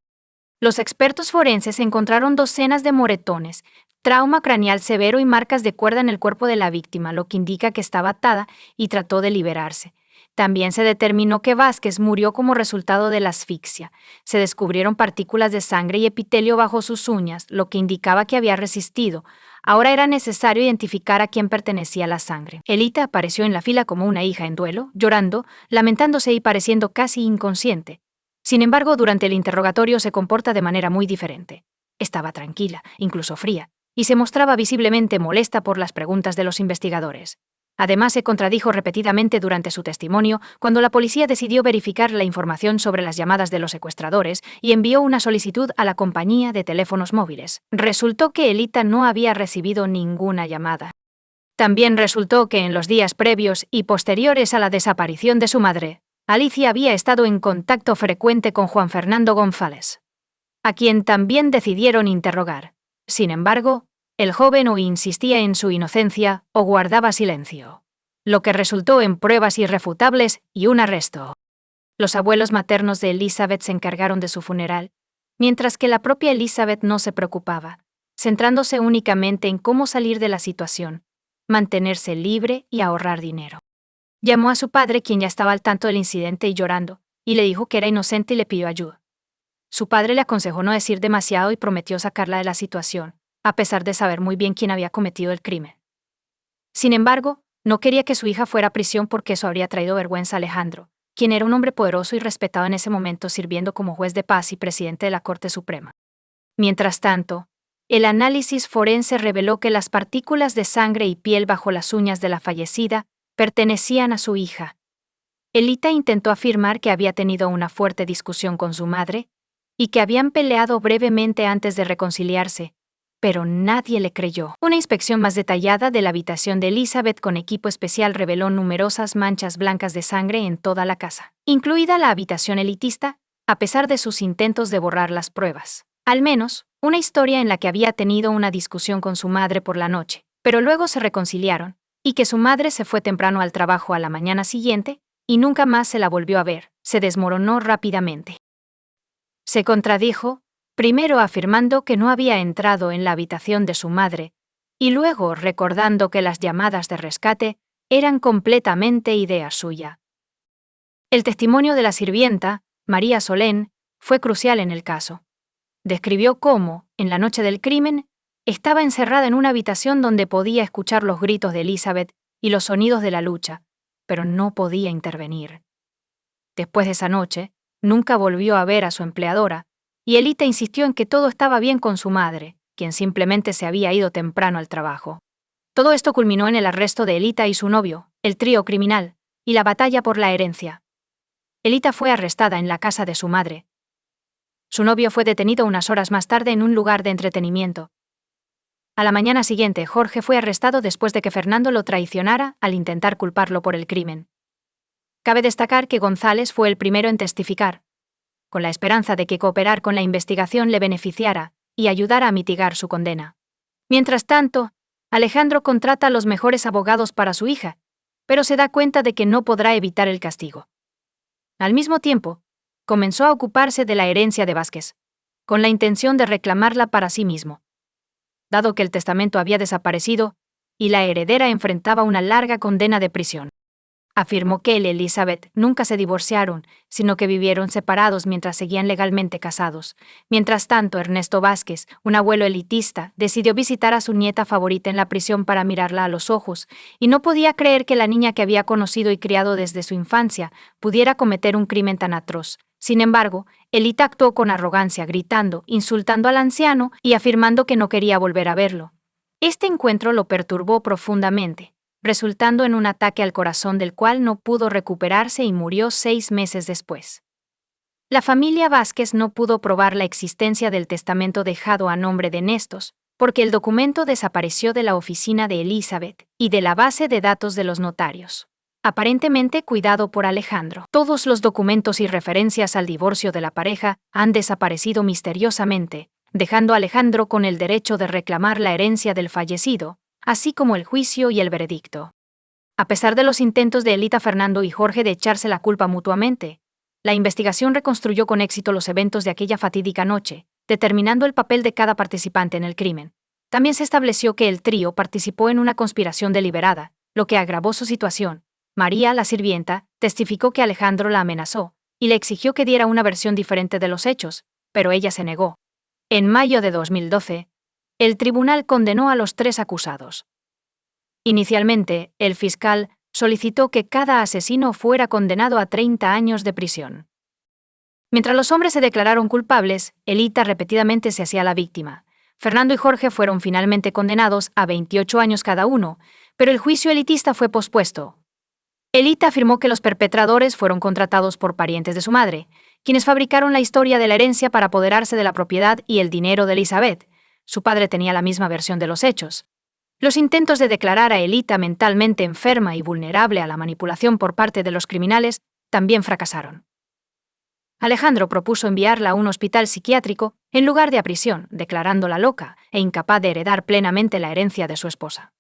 Los expertos forenses encontraron docenas de moretones, trauma craneal severo y marcas de cuerda en el cuerpo de la víctima, lo que indica que estaba atada y trató de liberarse. También se determinó que Vázquez murió como resultado de la asfixia. Se descubrieron partículas de sangre y epitelio bajo sus uñas, lo que indicaba que había resistido. Ahora era necesario identificar a quién pertenecía la sangre. Elita apareció en la fila como una hija en duelo, llorando, lamentándose y pareciendo casi inconsciente. Sin embargo, durante el interrogatorio se comporta de manera muy diferente. Estaba tranquila, incluso fría, y se mostraba visiblemente molesta por las preguntas de los investigadores. Además, se contradijo repetidamente durante su testimonio cuando la policía decidió verificar la información sobre las llamadas de los secuestradores y envió una solicitud a la compañía de teléfonos móviles. Resultó que Elita no había recibido ninguna llamada. También resultó que en los días previos y posteriores a la desaparición de su madre, Alicia había estado en contacto frecuente con Juan Fernando González, a quien también decidieron interrogar. Sin embargo, el joven o insistía en su inocencia o guardaba silencio, lo que resultó en pruebas irrefutables y un arresto. Los abuelos maternos de Elizabeth se encargaron de su funeral, mientras que la propia Elizabeth no se preocupaba, centrándose únicamente en cómo salir de la situación, mantenerse libre y ahorrar dinero. Llamó a su padre, quien ya estaba al tanto del incidente y llorando, y le dijo que era inocente y le pidió ayuda. Su padre le aconsejó no decir demasiado y prometió sacarla de la situación, a pesar de saber muy bien quién había cometido el crimen. Sin embargo, no quería que su hija fuera a prisión porque eso habría traído vergüenza a Alejandro, quien era un hombre poderoso y respetado en ese momento sirviendo como juez de paz y presidente de la Corte Suprema. Mientras tanto, el análisis forense reveló que las partículas de sangre y piel bajo las uñas de la fallecida pertenecían a su hija. Elita intentó afirmar que había tenido una fuerte discusión con su madre y que habían peleado brevemente antes de reconciliarse, pero nadie le creyó. Una inspección más detallada de la habitación de Elizabeth con equipo especial reveló numerosas manchas blancas de sangre en toda la casa, incluida la habitación elitista, a pesar de sus intentos de borrar las pruebas. Al menos, una historia en la que había tenido una discusión con su madre por la noche, pero luego se reconciliaron, y que su madre se fue temprano al trabajo a la mañana siguiente, y nunca más se la volvió a ver, se desmoronó rápidamente. Se contradijo, primero afirmando que no había entrado en la habitación de su madre, y luego recordando que las llamadas de rescate eran completamente idea suya. El testimonio de la sirvienta, María Solén, fue crucial en el caso. Describió cómo, en la noche del crimen, estaba encerrada en una habitación donde podía escuchar los gritos de Elizabeth y los sonidos de la lucha, pero no podía intervenir. Después de esa noche, nunca volvió a ver a su empleadora, y Elita insistió en que todo estaba bien con su madre, quien simplemente se había ido temprano al trabajo. Todo esto culminó en el arresto de Elita y su novio, el trío criminal, y la batalla por la herencia. Elita fue arrestada en la casa de su madre. Su novio fue detenido unas horas más tarde en un lugar de entretenimiento. A la mañana siguiente, Jorge fue arrestado después de que Fernando lo traicionara al intentar culparlo por el crimen. Cabe destacar que González fue el primero en testificar, con la esperanza de que cooperar con la investigación le beneficiara y ayudara a mitigar su condena. Mientras tanto, Alejandro contrata a los mejores abogados para su hija, pero se da cuenta de que no podrá evitar el castigo. Al mismo tiempo, comenzó a ocuparse de la herencia de Vázquez, con la intención de reclamarla para sí mismo. Dado que el testamento había desaparecido y la heredera enfrentaba una larga condena de prisión. Afirmó que él y Elizabeth nunca se divorciaron, sino que vivieron separados mientras seguían legalmente casados. Mientras tanto, Ernesto Vázquez, un abuelo elitista, decidió visitar a su nieta favorita en la prisión para mirarla a los ojos, y no podía creer que la niña que había conocido y criado desde su infancia pudiera cometer un crimen tan atroz. Sin embargo, Elita actuó con arrogancia, gritando, insultando al anciano y afirmando que no quería volver a verlo. Este encuentro lo perturbó profundamente, resultando en un ataque al corazón del cual no pudo recuperarse y murió 6 meses después. La familia Vázquez no pudo probar la existencia del testamento dejado a nombre de Nestos, porque el documento desapareció de la oficina de Elizabeth y de la base de datos de los notarios, aparentemente cuidado por Alejandro. Todos los documentos y referencias al divorcio de la pareja han desaparecido misteriosamente, dejando a Alejandro con el derecho de reclamar la herencia del fallecido, así como el juicio y el veredicto. A pesar de los intentos de Elita, Fernando y Jorge de echarse la culpa mutuamente, la investigación reconstruyó con éxito los eventos de aquella fatídica noche, determinando el papel de cada participante en el crimen. También se estableció que el trío participó en una conspiración deliberada, lo que agravó su situación. María, la sirvienta, testificó que Alejandro la amenazó y le exigió que diera una versión diferente de los hechos, pero ella se negó. En mayo de 2012, el tribunal condenó a los 3 acusados. Inicialmente, el fiscal solicitó que cada asesino fuera condenado a 30 años de prisión. Mientras los hombres se declararon culpables, Elita repetidamente se hacía la víctima. Fernando y Jorge fueron finalmente condenados a 28 años cada uno, pero el juicio elitista fue pospuesto. Elita afirmó que los perpetradores fueron contratados por parientes de su madre, quienes fabricaron la historia de la herencia para apoderarse de la propiedad y el dinero de Elizabeth. Su padre tenía la misma versión de los hechos. Los intentos de declarar a Elita mentalmente enferma y vulnerable a la manipulación por parte de los criminales también fracasaron. Alejandro propuso enviarla a un hospital psiquiátrico en lugar de a prisión, declarándola loca e incapaz de heredar plenamente la herencia de su esposa.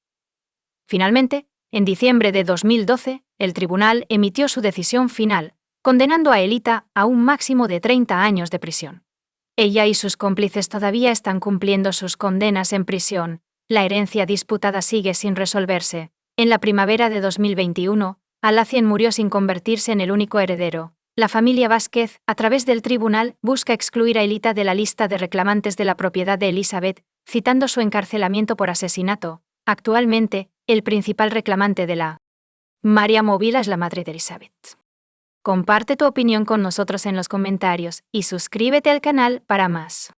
Finalmente, en diciembre de 2012, el tribunal emitió su decisión final, condenando a Elita a un máximo de 30 años de prisión. Ella y sus cómplices todavía están cumpliendo sus condenas en prisión. La herencia disputada sigue sin resolverse. En la primavera de 2021, Alacien murió sin convertirse en el único heredero. La familia Vázquez, a través del tribunal, busca excluir a Elita de la lista de reclamantes de la propiedad de Elizabeth, citando su encarcelamiento por asesinato. Actualmente, el principal reclamante de la María Movila es la madre de Elizabeth. Comparte tu opinión con nosotros en los comentarios y suscríbete al canal para más.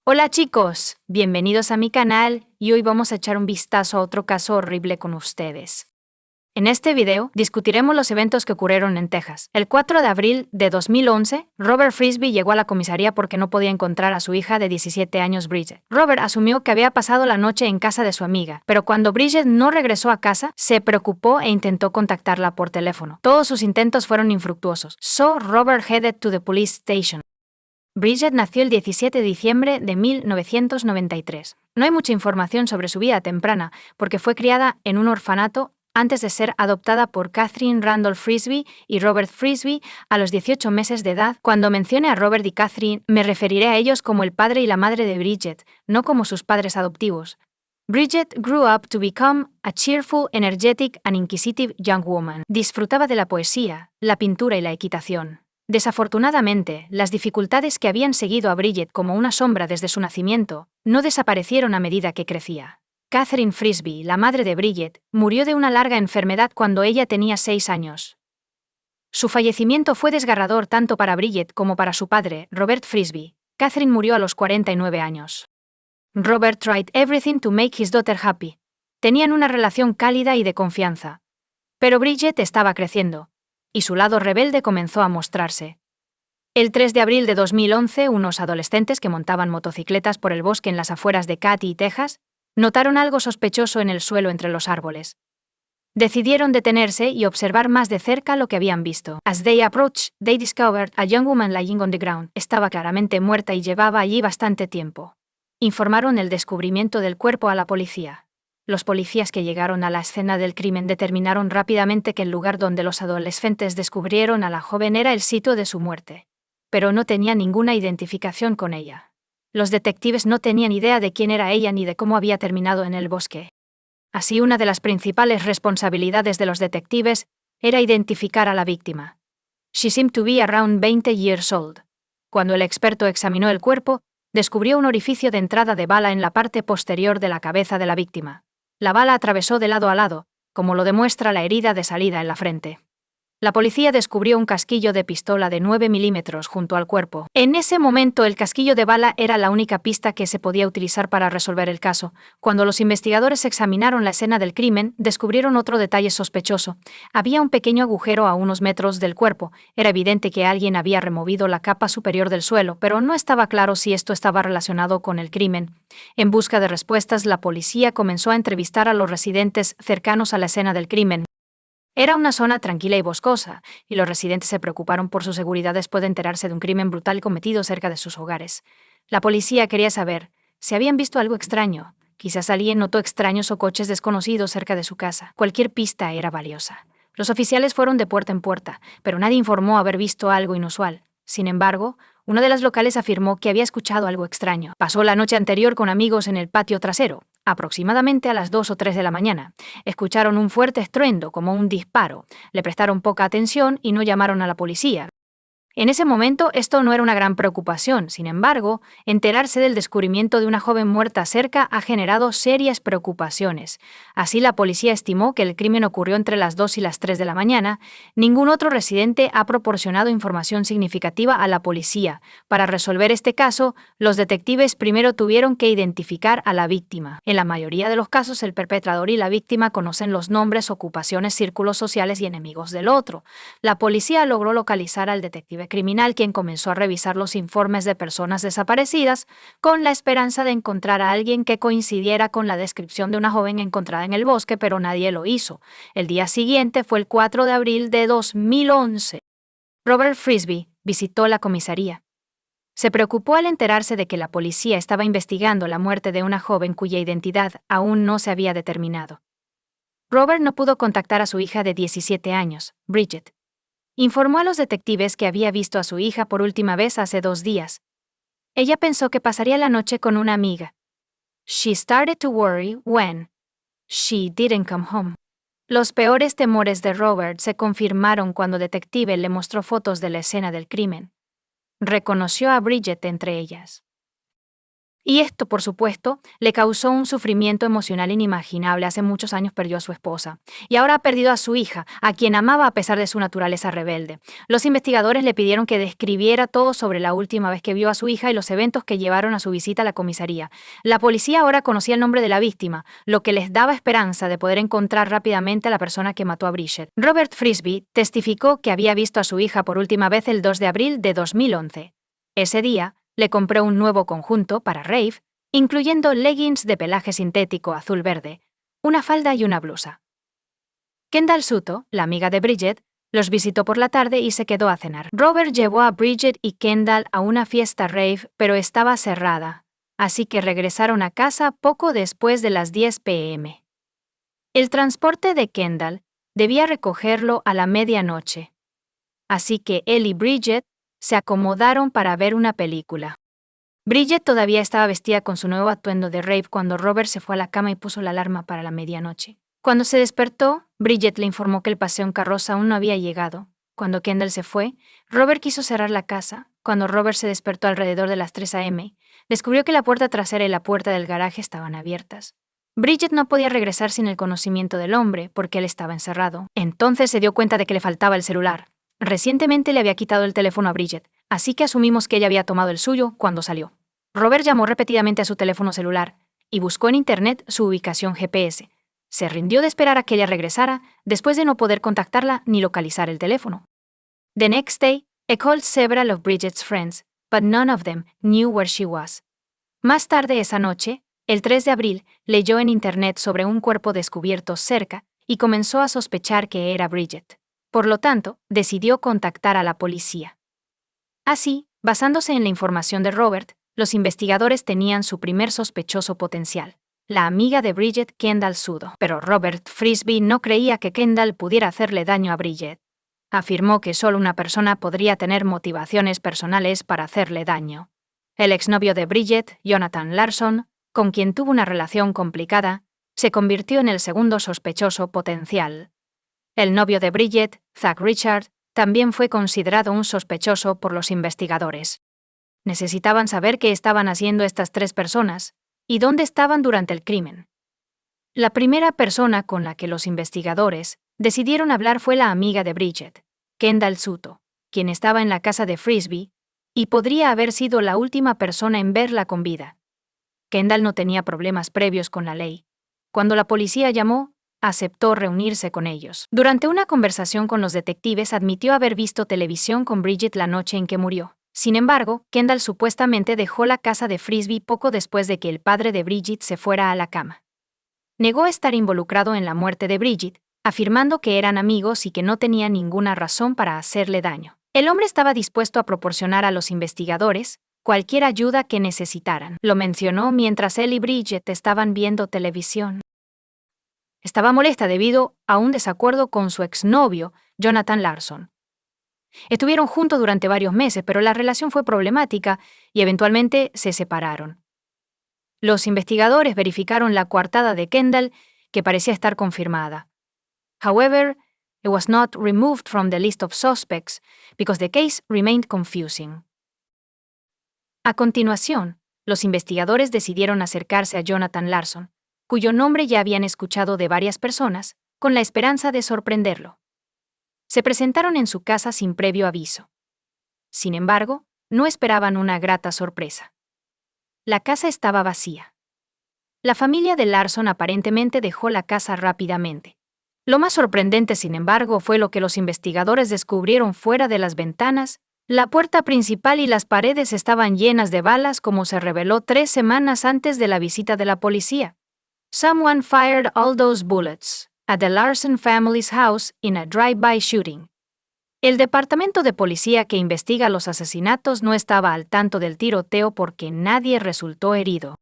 Hola chicos, bienvenidos a mi canal y hoy vamos a echar un vistazo a otro caso horrible con ustedes. En este video discutiremos los eventos que ocurrieron en Texas. El 4 de abril de 2011, Robert Frisby llegó a la comisaría porque no podía encontrar a su hija de 17 años, Bridget. Robert asumió que había pasado la noche en casa de su amiga, pero cuando Bridget no regresó a casa, se preocupó e intentó contactarla por teléfono. Todos sus intentos fueron infructuosos. So Robert headed to the police station. Bridget nació el 17 de diciembre de 1993. No hay mucha información sobre su vida temprana, porque fue criada en un orfanato antes de ser adoptada por Catherine Randolph Frisby y Robert Frisby a los 18 meses de edad. Cuando mencione a Robert y Catherine, me referiré a ellos como el padre y la madre de Bridget, no como sus padres adoptivos. Bridget grew up to become a cheerful, energetic and inquisitive young woman. Disfrutaba de la poesía, la pintura y la equitación. Desafortunadamente, las dificultades que habían seguido a Bridget como una sombra desde su nacimiento, no desaparecieron a medida que crecía. Catherine Frisby, la madre de Bridget, murió de una larga enfermedad cuando ella tenía 6 años. Su fallecimiento fue desgarrador tanto para Bridget como para su padre, Robert Frisby. Catherine murió a los 49 años. Robert tried everything to make his daughter happy. Tenían una relación cálida y de confianza. Pero Bridget estaba creciendo, y su lado rebelde comenzó a mostrarse. El 3 de abril de 2011, unos adolescentes que montaban motocicletas por el bosque en las afueras de Katy, Texas, notaron algo sospechoso en el suelo entre los árboles. Decidieron detenerse y observar más de cerca lo que habían visto. As they approached, they discovered a young woman lying on the ground. Estaba claramente muerta y llevaba allí bastante tiempo. Informaron el descubrimiento del cuerpo a la policía. Los policías que llegaron a la escena del crimen determinaron rápidamente que el lugar donde los adolescentes descubrieron a la joven era el sitio de su muerte. Pero no tenía ninguna identificación con ella. Los detectives no tenían idea de quién era ella ni de cómo había terminado en el bosque. Así, una de las principales responsabilidades de los detectives era identificar a la víctima. She seemed to be around 20 years old. Cuando el experto examinó el cuerpo, descubrió un orificio de entrada de bala en la parte posterior de la cabeza de la víctima. La bala atravesó de lado a lado, como lo demuestra la herida de salida en la frente. La policía descubrió un casquillo de pistola de 9 milímetros junto al cuerpo. En ese momento, el casquillo de bala era la única pista que se podía utilizar para resolver el caso. Cuando los investigadores examinaron la escena del crimen, descubrieron otro detalle sospechoso. Había un pequeño agujero a unos metros del cuerpo. Era evidente que alguien había removido la capa superior del suelo, pero no estaba claro si esto estaba relacionado con el crimen. En busca de respuestas, la policía comenzó a entrevistar a los residentes cercanos a la escena del crimen. Era una zona tranquila y boscosa, y los residentes se preocuparon por su seguridad después de enterarse de un crimen brutal cometido cerca de sus hogares. La policía quería saber si habían visto algo extraño. Quizás alguien notó extraños o coches desconocidos cerca de su casa. Cualquier pista era valiosa. Los oficiales fueron de puerta en puerta, pero nadie informó haber visto algo inusual. Sin embargo, uno de los locales afirmó que había escuchado algo extraño. Pasó la noche anterior con amigos en el patio trasero. Aproximadamente a las 2 o 3 de la mañana, escucharon un fuerte estruendo como un disparo. Le prestaron poca atención y no llamaron a la policía. En ese momento esto no era una gran preocupación, sin embargo, enterarse del descubrimiento de una joven muerta cerca ha generado serias preocupaciones. Así, la policía estimó que el crimen ocurrió entre las 2 y las 3 de la mañana. Ningún otro residente ha proporcionado información significativa a la policía. Para resolver este caso, los detectives primero tuvieron que identificar a la víctima. En la mayoría de los casos, el perpetrador y la víctima conocen los nombres, ocupaciones, círculos sociales y enemigos del otro. La policía logró localizar al detective criminal, quien comenzó a revisar los informes de personas desaparecidas con la esperanza de encontrar a alguien que coincidiera con la descripción de una joven encontrada en el bosque, pero nadie lo hizo. El día siguiente fue el 4 de abril de 2011. Robert Frisby visitó la comisaría. Se preocupó al enterarse de que la policía estaba investigando la muerte de una joven cuya identidad aún no se había determinado. Robert no pudo contactar a su hija de 17 años, Bridget. Informó a los detectives que había visto a su hija por última vez hace 2 días. Ella pensó que pasaría la noche con una amiga. She started to worry when she didn't come home. Los peores temores de Robert se confirmaron cuando el detective le mostró fotos de la escena del crimen. Reconoció a Bridget entre ellas. Y esto, por supuesto, le causó un sufrimiento emocional inimaginable. Hace muchos años perdió a su esposa. Y ahora ha perdido a su hija, a quien amaba a pesar de su naturaleza rebelde. Los investigadores le pidieron que describiera todo sobre la última vez que vio a su hija y los eventos que llevaron a su visita a la comisaría. La policía ahora conocía el nombre de la víctima, lo que les daba esperanza de poder encontrar rápidamente a la persona que mató a Bridget. Robert Frisby testificó que había visto a su hija por última vez el 2 de abril de 2011. Ese día, le compró un nuevo conjunto para rave, incluyendo leggings de pelaje sintético azul-verde, una falda y una blusa. Kendall Suto, la amiga de Bridget, los visitó por la tarde y se quedó a cenar. Robert llevó a Bridget y Kendall a una fiesta rave, pero estaba cerrada, así que regresaron a casa poco después de las 10 p.m. El transporte de Kendall debía recogerlo a la medianoche, así que él y Bridget se acomodaron para ver una película. Bridget todavía estaba vestida con su nuevo atuendo de rave cuando Robert se fue a la cama y puso la alarma para la medianoche. Cuando se despertó, Bridget le informó que el paseo en carroza aún no había llegado. Cuando Kendall se fue, Robert quiso cerrar la casa. Cuando Robert se despertó alrededor de las 3 a.m., descubrió que la puerta trasera y la puerta del garaje estaban abiertas. Bridget no podía regresar sin el conocimiento del hombre porque él estaba encerrado. Entonces se dio cuenta de que le faltaba el celular. Recientemente le había quitado el teléfono a Bridget, así que asumimos que ella había tomado el suyo cuando salió. Robert llamó repetidamente a su teléfono celular y buscó en Internet su ubicación GPS. Se rindió de esperar a que ella regresara después de no poder contactarla ni localizar el teléfono. The next day, I called several of Bridget's friends, but none of them knew where she was. Más tarde esa noche, el 3 de abril, leyó en Internet sobre un cuerpo descubierto cerca y comenzó a sospechar que era Bridget. Por lo tanto, decidió contactar a la policía. Así, basándose en la información de Robert, los investigadores tenían su primer sospechoso potencial, la amiga de Bridget, Kendall Suto. Pero Robert Frisby no creía que Kendall pudiera hacerle daño a Bridget. Afirmó que solo una persona podría tener motivaciones personales para hacerle daño. El exnovio de Bridget, Jonathan Larson, con quien tuvo una relación complicada, se convirtió en el segundo sospechoso potencial. El novio de Bridget, Zach Richard, también fue considerado un sospechoso por los investigadores. Necesitaban saber qué estaban haciendo estas tres personas y dónde estaban durante el crimen. La primera persona con la que los investigadores decidieron hablar fue la amiga de Bridget, Kendall Suto, quien estaba en la casa de Frisby y podría haber sido la última persona en verla con vida. Kendall no tenía problemas previos con la ley. Cuando la policía llamó, aceptó reunirse con ellos. Durante una conversación con los detectives admitió haber visto televisión con Bridget la noche en que murió. Sin embargo, Kendall supuestamente dejó la casa de Frisby poco después de que el padre de Bridget se fuera a la cama. Negó estar involucrado en la muerte de Bridget, afirmando que eran amigos y que no tenía ninguna razón para hacerle daño. El hombre estaba dispuesto a proporcionar a los investigadores cualquier ayuda que necesitaran. Lo mencionó mientras él y Bridget estaban viendo televisión. Estaba molesta debido a un desacuerdo con su exnovio, Jonathan Larson. Estuvieron juntos durante varios meses, pero la relación fue problemática y eventualmente se separaron. Los investigadores verificaron la coartada de Kendall, que parecía estar confirmada. However, it was not removed from the list of suspects because the case remained confusing. A continuación, los investigadores decidieron acercarse a Jonathan Larson, cuyo nombre ya habían escuchado de varias personas, con la esperanza de sorprenderlo. Se presentaron en su casa sin previo aviso. Sin embargo, no esperaban una grata sorpresa. La casa estaba vacía. La familia de Larson aparentemente dejó la casa rápidamente. Lo más sorprendente, sin embargo, fue lo que los investigadores descubrieron fuera de las ventanas. La puerta principal y las paredes estaban llenas de balas, como se reveló 3 semanas antes de la visita de la policía. Someone fired all those bullets at the Larson family's house in a drive-by shooting. El departamento de policía que investiga los asesinatos no estaba al tanto del tiroteo porque nadie resultó herido.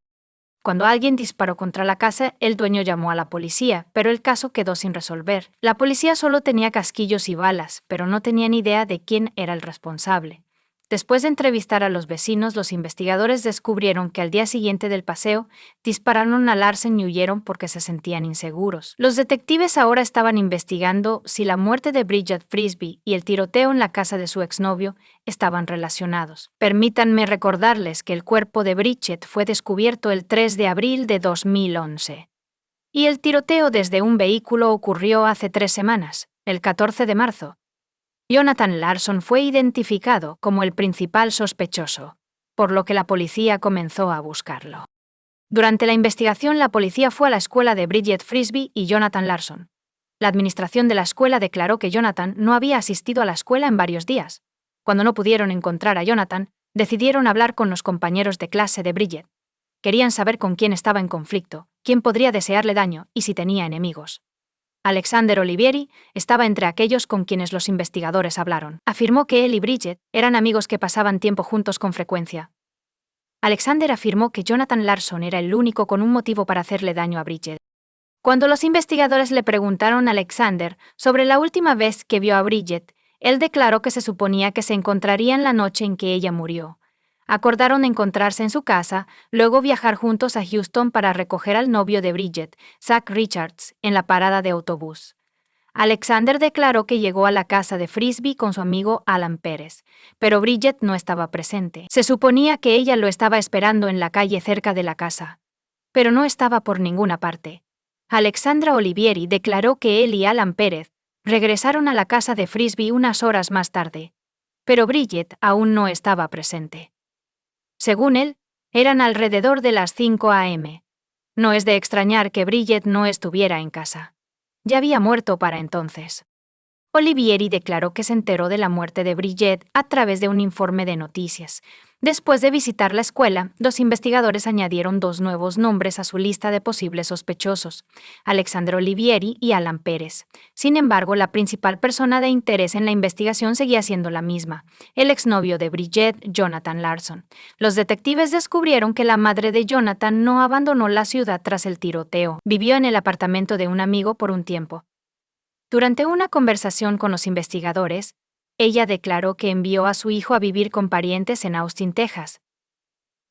Cuando alguien disparó contra la casa, el dueño llamó a la policía, pero el caso quedó sin resolver. La policía solo tenía casquillos y balas, pero no tenían idea de quién era el responsable. Después de entrevistar a los vecinos, los investigadores descubrieron que al día siguiente del paseo, dispararon a Larsen y huyeron porque se sentían inseguros. Los detectives ahora estaban investigando si la muerte de Bridget Frisbee y el tiroteo en la casa de su exnovio estaban relacionados. Permítanme recordarles que el cuerpo de Bridget fue descubierto el 3 de abril de 2011. Y el tiroteo desde un vehículo ocurrió hace 3 semanas, el 14 de marzo. Jonathan Larson fue identificado como el principal sospechoso, por lo que la policía comenzó a buscarlo. Durante la investigación, la policía fue a la escuela de Bridget Frisbee y Jonathan Larson. La administración de la escuela declaró que Jonathan no había asistido a la escuela en varios días. Cuando no pudieron encontrar a Jonathan, decidieron hablar con los compañeros de clase de Bridget. Querían saber con quién estaba en conflicto, quién podría desearle daño y si tenía enemigos. Alexander Olivieri estaba entre aquellos con quienes los investigadores hablaron. Afirmó que él y Bridget eran amigos que pasaban tiempo juntos con frecuencia. Alexander afirmó que Jonathan Larson era el único con un motivo para hacerle daño a Bridget. Cuando los investigadores le preguntaron a Alexander sobre la última vez que vio a Bridget, él declaró que se suponía que se encontrarían la noche en que ella murió. Acordaron encontrarse en su casa, luego viajar juntos a Houston para recoger al novio de Bridget, Zach Richards, en la parada de autobús. Alexander declaró que llegó a la casa de Frisbee con su amigo Alan Pérez, pero Bridget no estaba presente. Se suponía que ella lo estaba esperando en la calle cerca de la casa, pero no estaba por ninguna parte. Alexandra Olivieri declaró que él y Alan Pérez regresaron a la casa de Frisbee unas horas más tarde, pero Bridget aún no estaba presente. Según él, eran alrededor de las 5 a.m. No es de extrañar que Bridget no estuviera en casa. Ya había muerto para entonces. Olivieri declaró que se enteró de la muerte de Bridget a través de un informe de noticias. Después de visitar la escuela, los investigadores añadieron 2 nuevos nombres a su lista de posibles sospechosos, Alexander Olivieri y Alan Pérez. Sin embargo, la principal persona de interés en la investigación seguía siendo la misma, el exnovio de Bridget, Jonathan Larson. Los detectives descubrieron que la madre de Jonathan no abandonó la ciudad tras el tiroteo. Vivió en el apartamento de un amigo por un tiempo. Durante una conversación con los investigadores, ella declaró que envió a su hijo a vivir con parientes en Austin, Texas.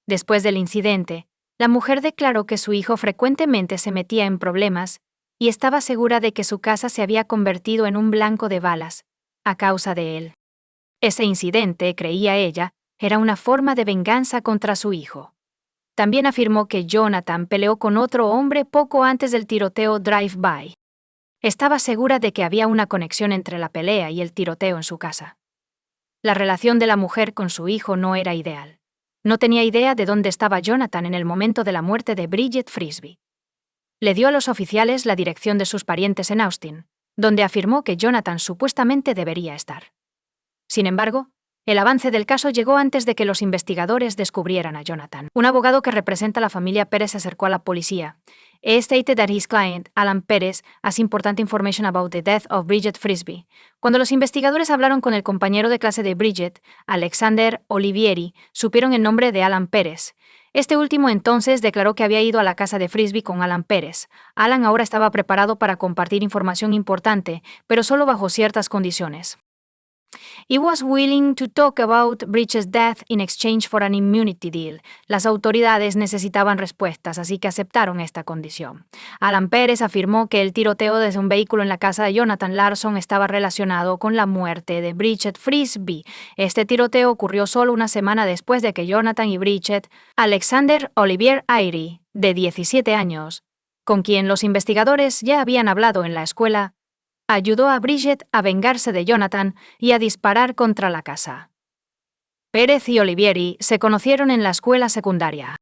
Después del incidente, la mujer declaró que su hijo frecuentemente se metía en problemas y estaba segura de que su casa se había convertido en un blanco de balas, a causa de él. Ese incidente, creía ella, era una forma de venganza contra su hijo. También afirmó que Jonathan peleó con otro hombre poco antes del tiroteo drive-by. Estaba segura de que había una conexión entre la pelea y el tiroteo en su casa. La relación de la mujer con su hijo no era ideal. No tenía idea de dónde estaba Jonathan en el momento de la muerte de Bridget Frisbee. Le dio a los oficiales la dirección de sus parientes en Austin, donde afirmó que Jonathan supuestamente debería estar. Sin embargo, el avance del caso llegó antes de que los investigadores descubrieran a Jonathan. Un abogado que representa a la familia Pérez se acercó a la policía. He stated that his client, Alan Pérez, has important information about the death of Bridget Frisbee. Cuando los investigadores hablaron con el compañero de clase de Bridget, Alexander Olivieri, supieron el nombre de Alan Pérez. Este último entonces declaró que había ido a la casa de Frisbee con Alan Pérez. Alan ahora estaba preparado para compartir información importante, pero solo bajo ciertas condiciones. He was willing to talk about Bridget's death in exchange for an immunity deal. Las autoridades necesitaban respuestas, así que aceptaron esta condición. Alan Pérez afirmó que el tiroteo desde un vehículo en la casa de Jonathan Larson estaba relacionado con la muerte de Bridget Frisbee. Este tiroteo ocurrió solo una semana después de que Jonathan y Bridget, Alexander Olivieri, de 17 años, con quien los investigadores ya habían hablado en la escuela, ayudó a Bridget a vengarse de Jonathan y a disparar contra la casa. Pérez y Olivieri se conocieron en la escuela secundaria.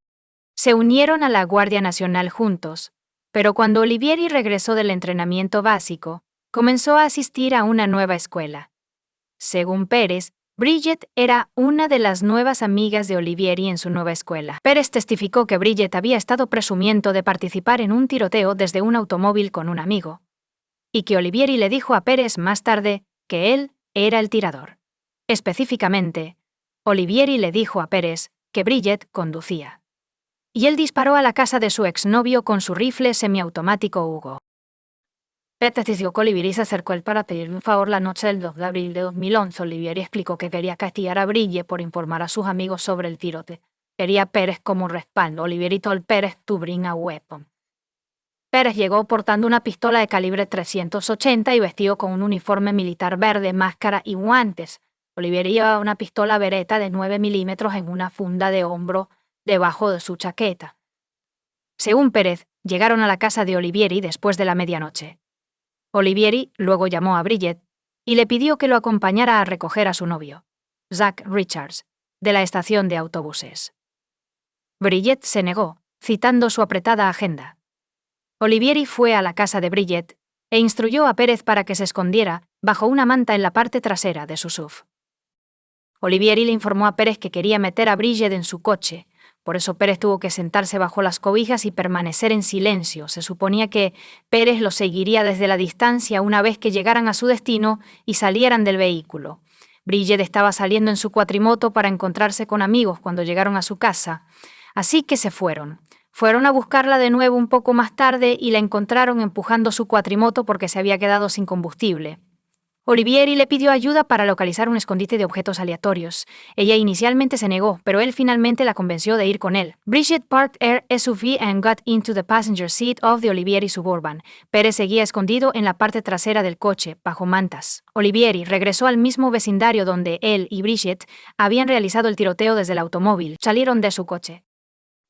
Se unieron a la Guardia Nacional juntos, pero cuando Olivieri regresó del entrenamiento básico, comenzó a asistir a una nueva escuela. Según Pérez, Bridget era una de las nuevas amigas de Olivieri en su nueva escuela. Pérez testificó que Bridget había estado presumiendo de participar en un tiroteo desde un automóvil con un amigo, y que Olivieri le dijo a Pérez más tarde que él era el tirador. Específicamente, Olivieri le dijo a Pérez que Bridget conducía. Y él disparó a la casa de su exnovio con su rifle semiautomático Hugo. Pérez testificó que Olivieri se acercó a él para pedirle un favor la noche del 2 de abril de 2011. Olivieri explicó que quería castigar a Bridget por informar a sus amigos sobre el tiroteo. Quería a Pérez como respaldo. Olivieri told Pérez to bring a weapon. Pérez llegó portando una pistola de calibre 380 y vestido con un uniforme militar verde, máscara y guantes. Olivieri llevaba una pistola Beretta de 9 milímetros en una funda de hombro debajo de su chaqueta. Según Pérez, llegaron a la casa de Olivieri después de la medianoche. Olivieri luego llamó a Bridget y le pidió que lo acompañara a recoger a su novio, Zach Richards, de la estación de autobuses. Bridget se negó, citando su apretada agenda. Olivieri fue a la casa de Bridget e instruyó a Pérez para que se escondiera bajo una manta en la parte trasera de su SUV. Olivieri le informó a Pérez que quería meter a Bridget en su coche. Por eso Pérez tuvo que sentarse bajo las cobijas y permanecer en silencio. Se suponía que Pérez lo seguiría desde la distancia una vez que llegaran a su destino y salieran del vehículo. Bridget estaba saliendo en su cuatrimoto para encontrarse con amigos cuando llegaron a su casa. Así que se fueron. Fueron a buscarla de nuevo un poco más tarde y la encontraron empujando su cuatrimoto porque se había quedado sin combustible. Olivieri le pidió ayuda para localizar un escondite de objetos aleatorios. Ella inicialmente se negó, pero él finalmente la convenció de ir con él. Bridget parked her SUV and got into the passenger seat of the Olivieri Suburban. Pérez seguía escondido en la parte trasera del coche, bajo mantas. Olivieri regresó al mismo vecindario donde él y Bridget habían realizado el tiroteo desde el automóvil. Salieron de su coche.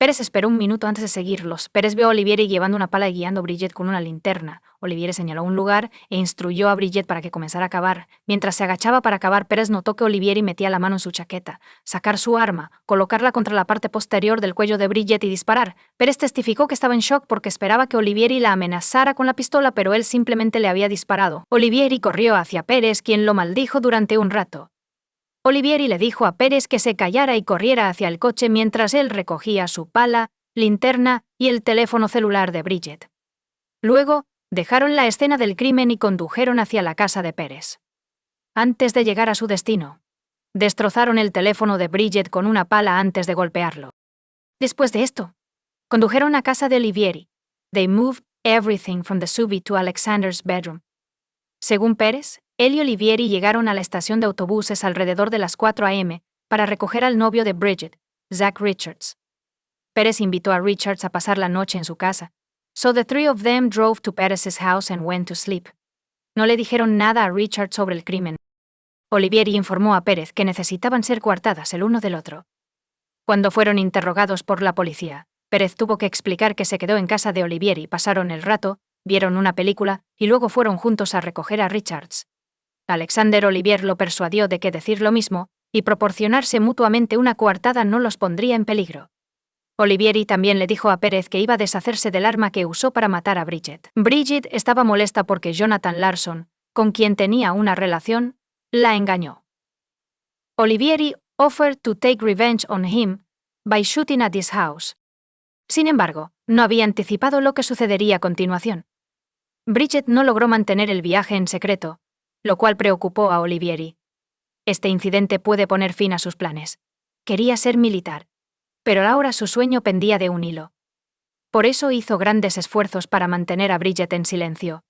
Pérez esperó un minuto antes de seguirlos. Pérez vio a Olivieri llevando una pala y guiando a Bridget con una linterna. Olivieri señaló un lugar e instruyó a Bridget para que comenzara a cavar. Mientras se agachaba para cavar, Pérez notó que Olivieri metía la mano en su chaqueta, sacar su arma, colocarla contra la parte posterior del cuello de Bridget y disparar. Pérez testificó que estaba en shock porque esperaba que Olivieri la amenazara con la pistola, pero él simplemente le había disparado. Olivieri corrió hacia Pérez, quien lo maldijo durante un rato. Olivieri le dijo a Pérez que se callara y corriera hacia el coche mientras él recogía su pala, linterna y el teléfono celular de Bridget. Luego, dejaron la escena del crimen y condujeron hacia la casa de Pérez. Antes de llegar a su destino, destrozaron el teléfono de Bridget con una pala antes de golpearlo. Después de esto, condujeron a casa de Olivieri. They moved everything from the SUV to Alexander's bedroom. Según Pérez, él y Olivieri llegaron a la estación de autobuses alrededor de las 4 a.m. para recoger al novio de Bridget, Zach Richards. Pérez invitó a Richards a pasar la noche en su casa. So the three of them drove to Pérez's house and went to sleep. No le dijeron nada a Richards sobre el crimen. Olivieri informó a Pérez que necesitaban ser coartadas el uno del otro. Cuando fueron interrogados por la policía, Pérez tuvo que explicar que se quedó en casa de Olivieri, pasaron el rato, vieron una película y luego fueron juntos a recoger a Richards. Alexander Olivier lo persuadió de que decir lo mismo y proporcionarse mutuamente una coartada no los pondría en peligro. Olivieri también le dijo a Pérez que iba a deshacerse del arma que usó para matar a Bridget. Bridget estaba molesta porque Jonathan Larson, con quien tenía una relación, la engañó. Olivieri offered to take revenge on him by shooting at his house. Sin embargo, no había anticipado lo que sucedería a continuación. Bridget no logró mantener el viaje en secreto, lo cual preocupó a Olivieri. Este incidente puede poner fin a sus planes. Quería ser militar, pero ahora su sueño pendía de un hilo. Por eso hizo grandes esfuerzos para mantener a Bridget en silencio.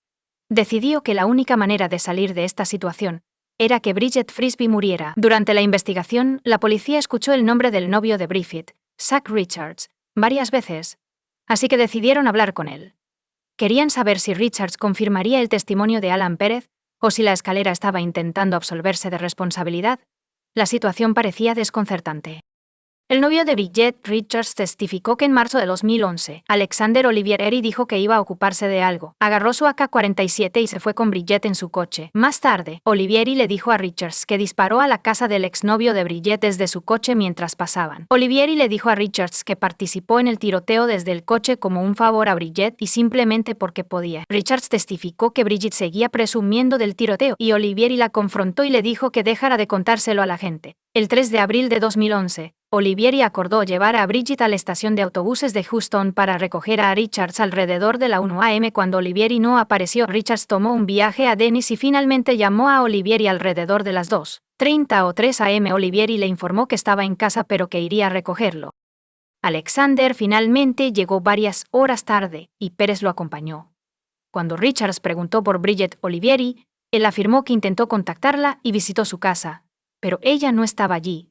Decidió que la única manera de salir de esta situación era que Bridget Frisbee muriera. Durante la investigación, la policía escuchó el nombre del novio de Bridget, Zach Richards, varias veces, así que decidieron hablar con él. Querían saber si Richards confirmaría el testimonio de Alan Pérez o si la escalera estaba intentando absolverse de responsabilidad. La situación parecía desconcertante. El novio de Bridget Richards testificó que en marzo de 2011, Alexander Olivieri dijo que iba a ocuparse de algo. Agarró su AK-47 y se fue con Bridget en su coche. Más tarde, Olivieri le dijo a Richards que disparó a la casa del exnovio de Bridget desde su coche mientras pasaban. Olivieri le dijo a Richards que participó en el tiroteo desde el coche como un favor a Bridget y simplemente porque podía. Richards testificó que Bridget seguía presumiendo del tiroteo y Olivieri la confrontó y le dijo que dejara de contárselo a la gente. El 3 de abril de 2011, Olivieri acordó llevar a Bridget a la estación de autobuses de Houston para recoger a Richards alrededor de la 1 a.m. Cuando Olivieri no apareció, Richards tomó un viaje a Dennis y finalmente llamó a Olivieri alrededor de las 2:30 o 3 a.m. Olivieri le informó que estaba en casa pero que iría a recogerlo. Alexander finalmente llegó varias horas tarde y Pérez lo acompañó. Cuando Richards preguntó por Bridget Olivieri, él afirmó que intentó contactarla y visitó su casa, pero ella no estaba allí.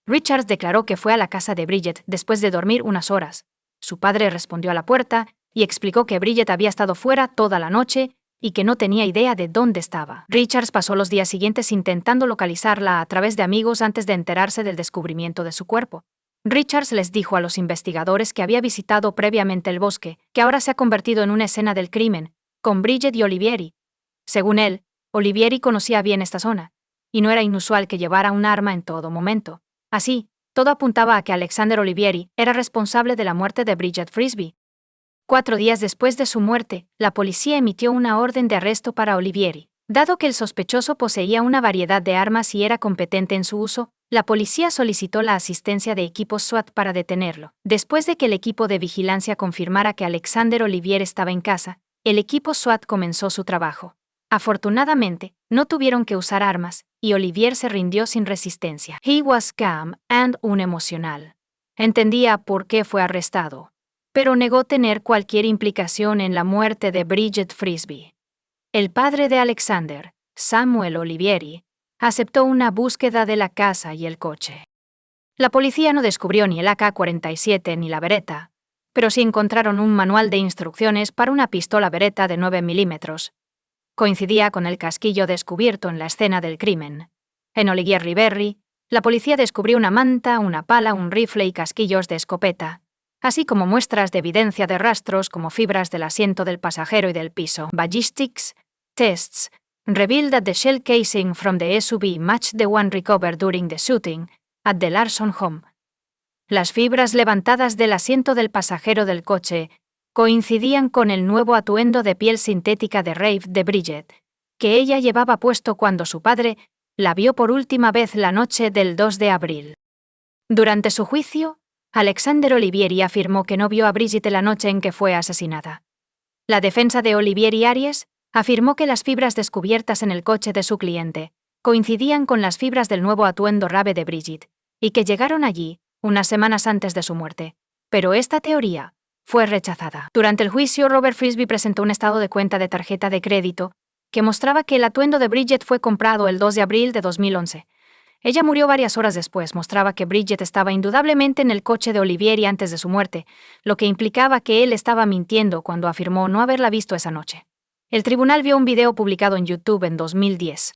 Richards declaró que fue a la casa de Bridget después de dormir unas horas. Su padre respondió a la puerta y explicó que Bridget había estado fuera toda la noche y que no tenía idea de dónde estaba. Richards pasó los días siguientes intentando localizarla a través de amigos antes de enterarse del descubrimiento de su cuerpo. Richards les dijo a los investigadores que había visitado previamente el bosque, que ahora se ha convertido en una escena del crimen, con Bridget y Olivieri. Según él, Olivieri conocía bien esta zona, y no era inusual que llevara un arma en todo momento. Así, todo apuntaba a que Alexander Olivieri era responsable de la muerte de Bridget Frisbee. 4 días después de su muerte, la policía emitió una orden de arresto para Olivieri. Dado que el sospechoso poseía una variedad de armas y era competente en su uso, la policía solicitó la asistencia de equipos SWAT para detenerlo. Después de que el equipo de vigilancia confirmara que Alexander Olivieri estaba en casa, el equipo SWAT comenzó su trabajo. Afortunadamente, no tuvieron que usar armas, y Olivier se rindió sin resistencia. He was calm and unemocional. Entendía por qué fue arrestado, pero negó tener cualquier implicación en la muerte de Bridget Frisbee. El padre de Alexander, Samuel Olivieri, aceptó una búsqueda de la casa y el coche. La policía no descubrió ni el AK-47 ni la Beretta, pero sí encontraron un manual de instrucciones para una pistola Beretta de 9 milímetros. Coincidía con el casquillo descubierto en la escena del crimen. En Olivier Berry, la policía descubrió una manta, una pala, un rifle y casquillos de escopeta, así como muestras de evidencia de rastros como fibras del asiento del pasajero y del piso. Ballistics tests revealed that the shell casing from the SUV matched the one recovered during the shooting at the Larson home. Las fibras levantadas del asiento del pasajero del coche coincidían con el nuevo atuendo de piel sintética de rave de Bridget, que ella llevaba puesto cuando su padre la vio por última vez la noche del 2 de abril. Durante su juicio, Alexander Olivieri afirmó que no vio a Bridget la noche en que fue asesinada. La defensa de Olivieri Aries afirmó que las fibras descubiertas en el coche de su cliente coincidían con las fibras del nuevo atuendo rave de Bridget, y que llegaron allí unas semanas antes de su muerte. Pero esta teoría fue rechazada. Durante el juicio, Robert Frisbee presentó un estado de cuenta de tarjeta de crédito que mostraba que el atuendo de Bridget fue comprado el 2 de abril de 2011. Ella murió varias horas después. Mostraba que Bridget estaba indudablemente en el coche de Olivieri antes de su muerte, lo que implicaba que él estaba mintiendo cuando afirmó no haberla visto esa noche. El tribunal vio un video publicado en YouTube en 2010.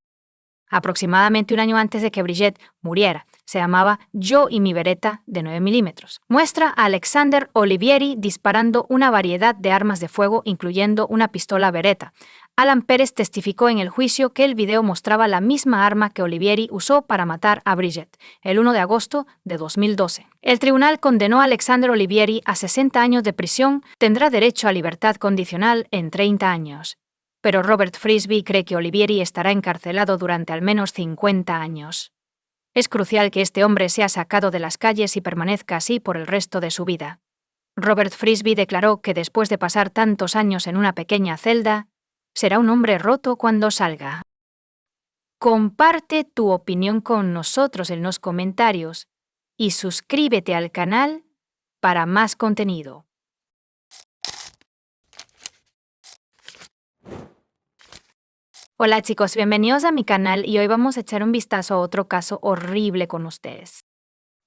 Aproximadamente un año antes de que Bridget muriera, se llamaba Yo y mi Beretta de 9 milímetros. Muestra a Alexander Olivieri disparando una variedad de armas de fuego, incluyendo una pistola Beretta. Alan Pérez testificó en el juicio que el video mostraba la misma arma que Olivieri usó para matar a Bridget, el 1 de agosto de 2012. El tribunal condenó a Alexander Olivieri a 60 años de prisión, tendrá derecho a libertad condicional en 30 años. Pero Robert Frisbee cree que Olivieri estará encarcelado durante al menos 50 años. Es crucial que este hombre sea sacado de las calles y permanezca así por el resto de su vida. Robert Frisbee declaró que después de pasar tantos años en una pequeña celda, será un hombre roto cuando salga. Comparte tu opinión con nosotros en los comentarios y suscríbete al canal para más contenido. Hola chicos, bienvenidos a mi canal y hoy vamos a echar un vistazo a otro caso horrible con ustedes.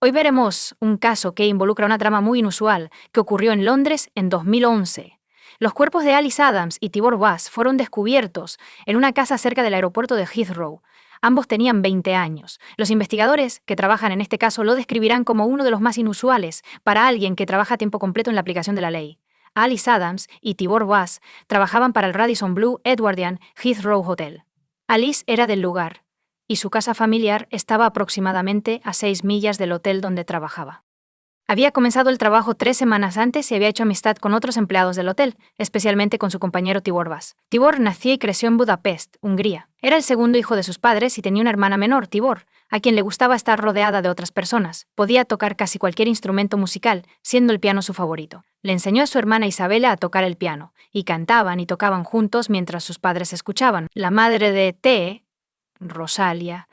Hoy veremos un caso que involucra una trama muy inusual que ocurrió en Londres en 2011. Los cuerpos de Alice Adams y Tibor Bass fueron descubiertos en una casa cerca del aeropuerto de Heathrow. Ambos tenían 20 años. Los investigadores que trabajan en este caso lo describirán como uno de los más inusuales para alguien que trabaja a tiempo completo en la aplicación de la ley. Alice Adams y Tibor Bass trabajaban para el Radisson Blu Edwardian Heathrow Hotel. Alice era del lugar, y su casa familiar estaba aproximadamente a 6 millas del hotel donde trabajaba. Había comenzado el trabajo 3 semanas antes y había hecho amistad con otros empleados del hotel, especialmente con su compañero Tibor Bass. Tibor nació y creció en Budapest, Hungría. Era el segundo hijo de sus padres y tenía una hermana menor, Tibor, a quien le gustaba estar rodeada de otras personas. Podía tocar casi cualquier instrumento musical, siendo el piano su favorito. Le enseñó a su hermana Isabela a tocar el piano, y cantaban y tocaban juntos mientras sus padres escuchaban. La madre de T, Rosalia,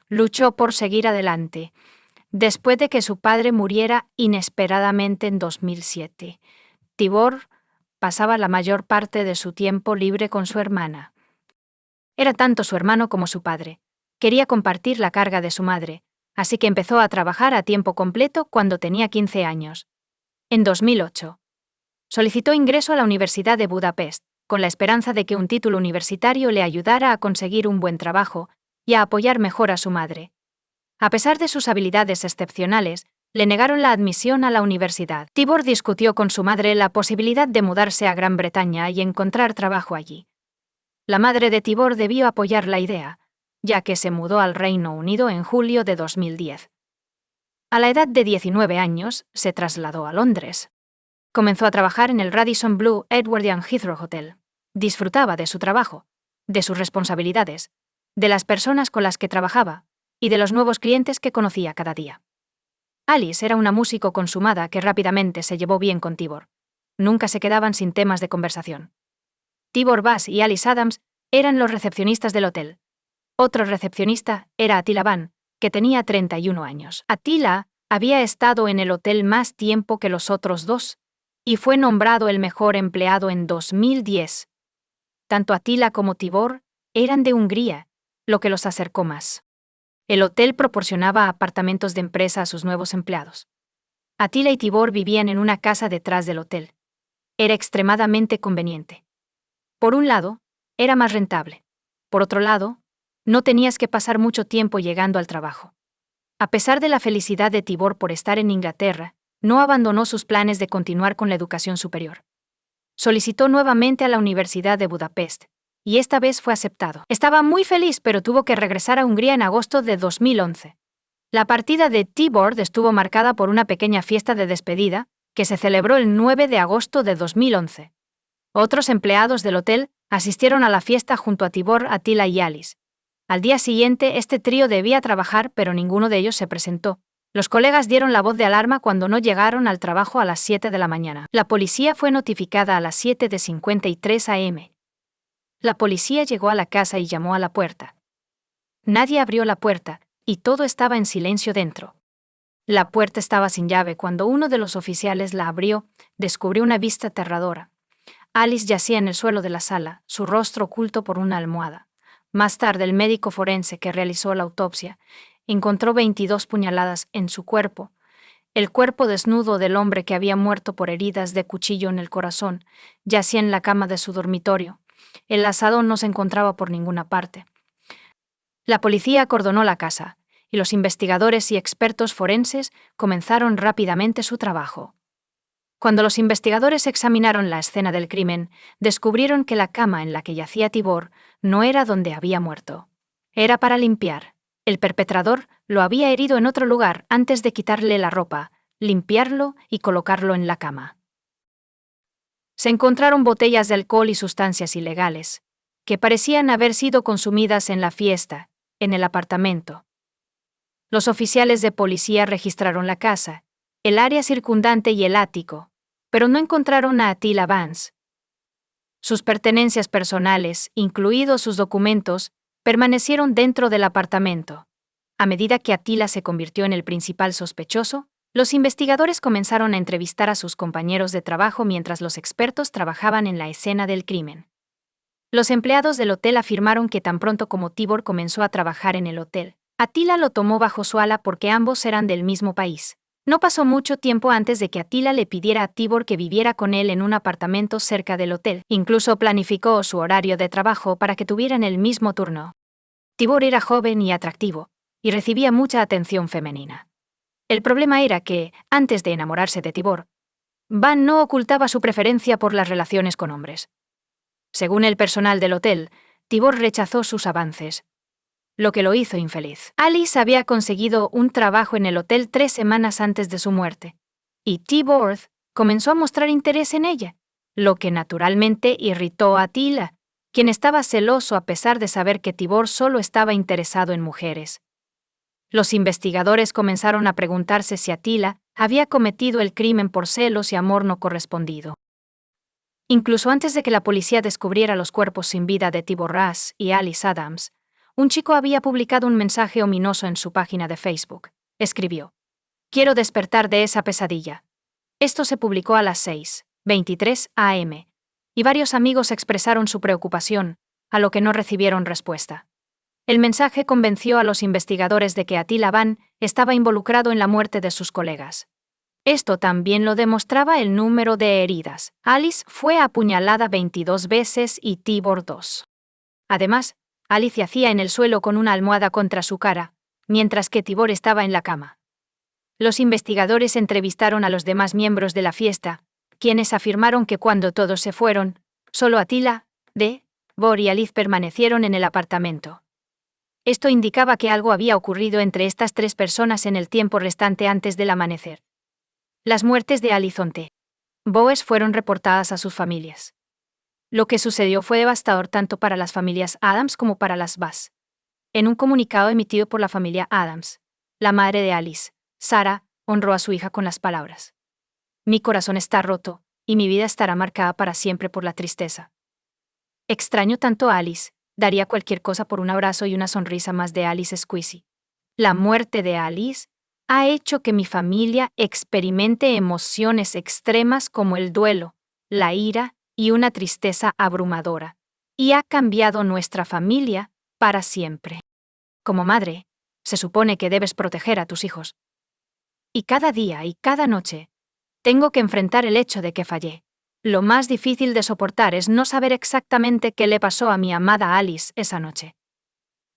luchó por seguir adelante, después de que su padre muriera inesperadamente en 2007. Tibor pasaba la mayor parte de su tiempo libre con su hermana. Era tanto su hermano como su padre. Quería compartir la carga de su madre, así que empezó a trabajar a tiempo completo cuando tenía 15 años. En 2008, solicitó ingreso a la Universidad de Budapest, con la esperanza de que un título universitario le ayudara a conseguir un buen trabajo y a apoyar mejor a su madre. A pesar de sus habilidades excepcionales, le negaron la admisión a la universidad. Tibor discutió con su madre la posibilidad de mudarse a Gran Bretaña y encontrar trabajo allí. La madre de Tibor debió apoyar la idea, ya que se mudó al Reino Unido en julio de 2010. A la edad de 19 años, se trasladó a Londres. Comenzó a trabajar en el Radisson Blu Edwardian Heathrow Hotel. Disfrutaba de su trabajo, de sus responsabilidades, de las personas con las que trabajaba y de los nuevos clientes que conocía cada día. Alice era una músico consumada que rápidamente se llevó bien con Tibor. Nunca se quedaban sin temas de conversación. Tibor Bass y Alice Adams eran los recepcionistas del hotel. Otro recepcionista era Attila Van, que tenía 31 años. Attila había estado en el hotel más tiempo que los otros dos y fue nombrado el mejor empleado en 2010. Tanto Attila como Tibor eran de Hungría, lo que los acercó más. El hotel proporcionaba apartamentos de empresa a sus nuevos empleados. Attila y Tibor vivían en una casa detrás del hotel. Era extremadamente conveniente. Por un lado, era más rentable. Por otro lado, no tenías que pasar mucho tiempo llegando al trabajo. A pesar de la felicidad de Tibor por estar en Inglaterra, no abandonó sus planes de continuar con la educación superior. Solicitó nuevamente a la Universidad de Budapest, y esta vez fue aceptado. Estaba muy feliz, pero tuvo que regresar a Hungría en agosto de 2011. La partida de Tibor estuvo marcada por una pequeña fiesta de despedida, que se celebró el 9 de agosto de 2011. Otros empleados del hotel asistieron a la fiesta junto a Tibor, Attila y Alice. Al día siguiente, este trío debía trabajar, pero ninguno de ellos se presentó. Los colegas dieron la voz de alarma cuando no llegaron al trabajo a las 7 de la mañana. La policía fue notificada a las 7:53 a.m. La policía llegó a la casa y llamó a la puerta. Nadie abrió la puerta, y todo estaba en silencio dentro. La puerta estaba sin llave. Cuando uno de los oficiales la abrió, descubrió una vista aterradora. Alice yacía en el suelo de la sala, su rostro oculto por una almohada. Más tarde, el médico forense que realizó la autopsia encontró 22 puñaladas en su cuerpo. El cuerpo desnudo del hombre que había muerto por heridas de cuchillo en el corazón yacía en la cama de su dormitorio. El asadón no se encontraba por ninguna parte. La policía acordonó la casa, y los investigadores y expertos forenses comenzaron rápidamente su trabajo. Cuando los investigadores examinaron la escena del crimen, descubrieron que la cama en la que yacía Tibor no era donde había muerto. Era para limpiar. El perpetrador lo había herido en otro lugar antes de quitarle la ropa, limpiarlo y colocarlo en la cama. Se encontraron botellas de alcohol y sustancias ilegales, que parecían haber sido consumidas en la fiesta, en el apartamento. Los oficiales de policía registraron la casa, el área circundante y el ático, pero no encontraron a Attila Vance. Sus pertenencias personales, incluidos sus documentos, permanecieron dentro del apartamento. A medida que Attila se convirtió en el principal sospechoso, los investigadores comenzaron a entrevistar a sus compañeros de trabajo mientras los expertos trabajaban en la escena del crimen. Los empleados del hotel afirmaron que tan pronto como Tibor comenzó a trabajar en el hotel, Attila lo tomó bajo su ala porque ambos eran del mismo país. No pasó mucho tiempo antes de que Attila le pidiera a Tibor que viviera con él en un apartamento cerca del hotel. Incluso planificó su horario de trabajo para que tuvieran el mismo turno. Tibor era joven y atractivo, y recibía mucha atención femenina. El problema era que, antes de enamorarse de Tibor, Van no ocultaba su preferencia por las relaciones con hombres. Según el personal del hotel, Tibor rechazó sus avances, lo que lo hizo infeliz. Alice había conseguido un trabajo en el hotel 3 semanas antes de su muerte, y Tibor comenzó a mostrar interés en ella, lo que naturalmente irritó a Attila, quien estaba celoso a pesar de saber que Tibor solo estaba interesado en mujeres. Los investigadores comenzaron a preguntarse si Attila había cometido el crimen por celos y amor no correspondido. Incluso antes de que la policía descubriera los cuerpos sin vida de Tibor Bass y Alice Adams, un chico había publicado un mensaje ominoso en su página de Facebook. Escribió: «Quiero despertar de esa pesadilla». Esto se publicó a las 6:23 a.m., y varios amigos expresaron su preocupación, a lo que no recibieron respuesta. El mensaje convenció a los investigadores de que Attila Van estaba involucrado en la muerte de sus colegas. Esto también lo demostraba el número de heridas. Alice fue apuñalada 22 veces y Tibor 2. Además, Alice yacía en el suelo con una almohada contra su cara, mientras que Tibor estaba en la cama. Los investigadores entrevistaron a los demás miembros de la fiesta, quienes afirmaron que cuando todos se fueron, solo Attila, Tibor y Alice permanecieron en el apartamento. Esto indicaba que algo había ocurrido entre estas tres personas en el tiempo restante antes del amanecer. Las muertes de Alice y Tibor fueron reportadas a sus familias. Lo que sucedió fue devastador tanto para las familias Adams como para las Bass. En un comunicado emitido por la familia Adams, la madre de Alice, Sarah, honró a su hija con las palabras: "Mi corazón está roto, y mi vida estará marcada para siempre por la tristeza. Extraño tanto a Alice, daría cualquier cosa por un abrazo y una sonrisa más de Alice Squeezy. La muerte de Alice ha hecho que mi familia experimente emociones extremas como el duelo, la ira y una tristeza abrumadora, y ha cambiado nuestra familia para siempre. Como madre, se supone que debes proteger a tus hijos. Y cada día y cada noche, tengo que enfrentar el hecho de que fallé. Lo más difícil de soportar es no saber exactamente qué le pasó a mi amada Alice esa noche.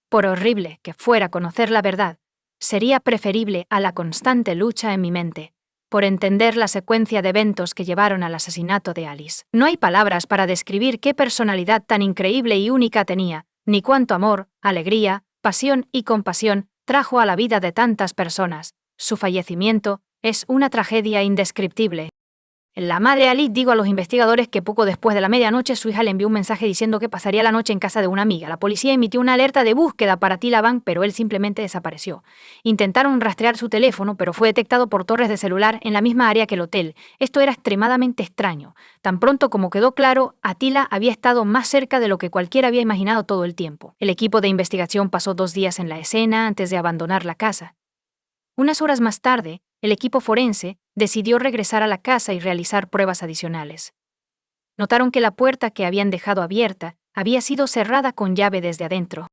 Por horrible que fuera conocer la verdad, sería preferible a la constante lucha en mi mente por entender la secuencia de eventos que llevaron al asesinato de Alice. No hay palabras para describir qué personalidad tan increíble y única tenía, ni cuánto amor, alegría, pasión y compasión trajo a la vida de tantas personas. Su fallecimiento es una tragedia indescriptible. La madre Alice dijo a los investigadores que poco después de la medianoche su hija le envió un mensaje diciendo que pasaría la noche en casa de una amiga. La policía emitió una alerta de búsqueda para Attila Van, pero él simplemente desapareció. Intentaron rastrear su teléfono, pero fue detectado por torres de celular en la misma área que el hotel. Esto era extremadamente extraño. Tan pronto como quedó claro, Attila había estado más cerca de lo que cualquiera había imaginado todo el tiempo. El equipo de investigación pasó 2 días en la escena antes de abandonar la casa. Unas horas más tarde, el equipo forense decidió regresar a la casa y realizar pruebas adicionales. Notaron que la puerta que habían dejado abierta había sido cerrada con llave desde adentro.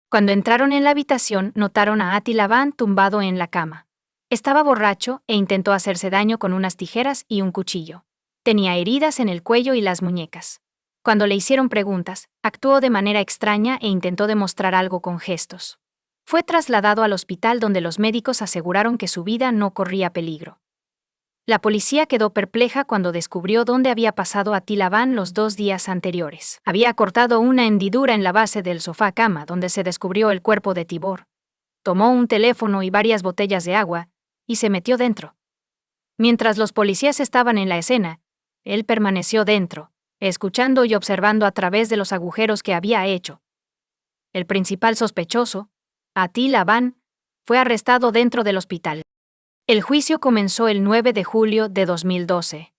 Cuando entraron en la habitación, notaron a Attila Van tumbado en la cama. Estaba borracho e intentó hacerse daño con unas tijeras y un cuchillo. Tenía heridas en el cuello y las muñecas. Cuando le hicieron preguntas, actuó de manera extraña e intentó demostrar algo con gestos. Fue trasladado al hospital donde los médicos aseguraron que su vida no corría peligro. La policía quedó perpleja cuando descubrió dónde había pasado Attila Van los 2 días anteriores. Había cortado una hendidura en la base del sofá-cama donde se descubrió el cuerpo de Tibor. Tomó un teléfono y varias botellas de agua y se metió dentro. Mientras los policías estaban en la escena, él permaneció dentro, escuchando y observando a través de los agujeros que había hecho. El principal sospechoso, Attila Van, fue arrestado dentro del hospital. El juicio comenzó el 9 de julio de 2012.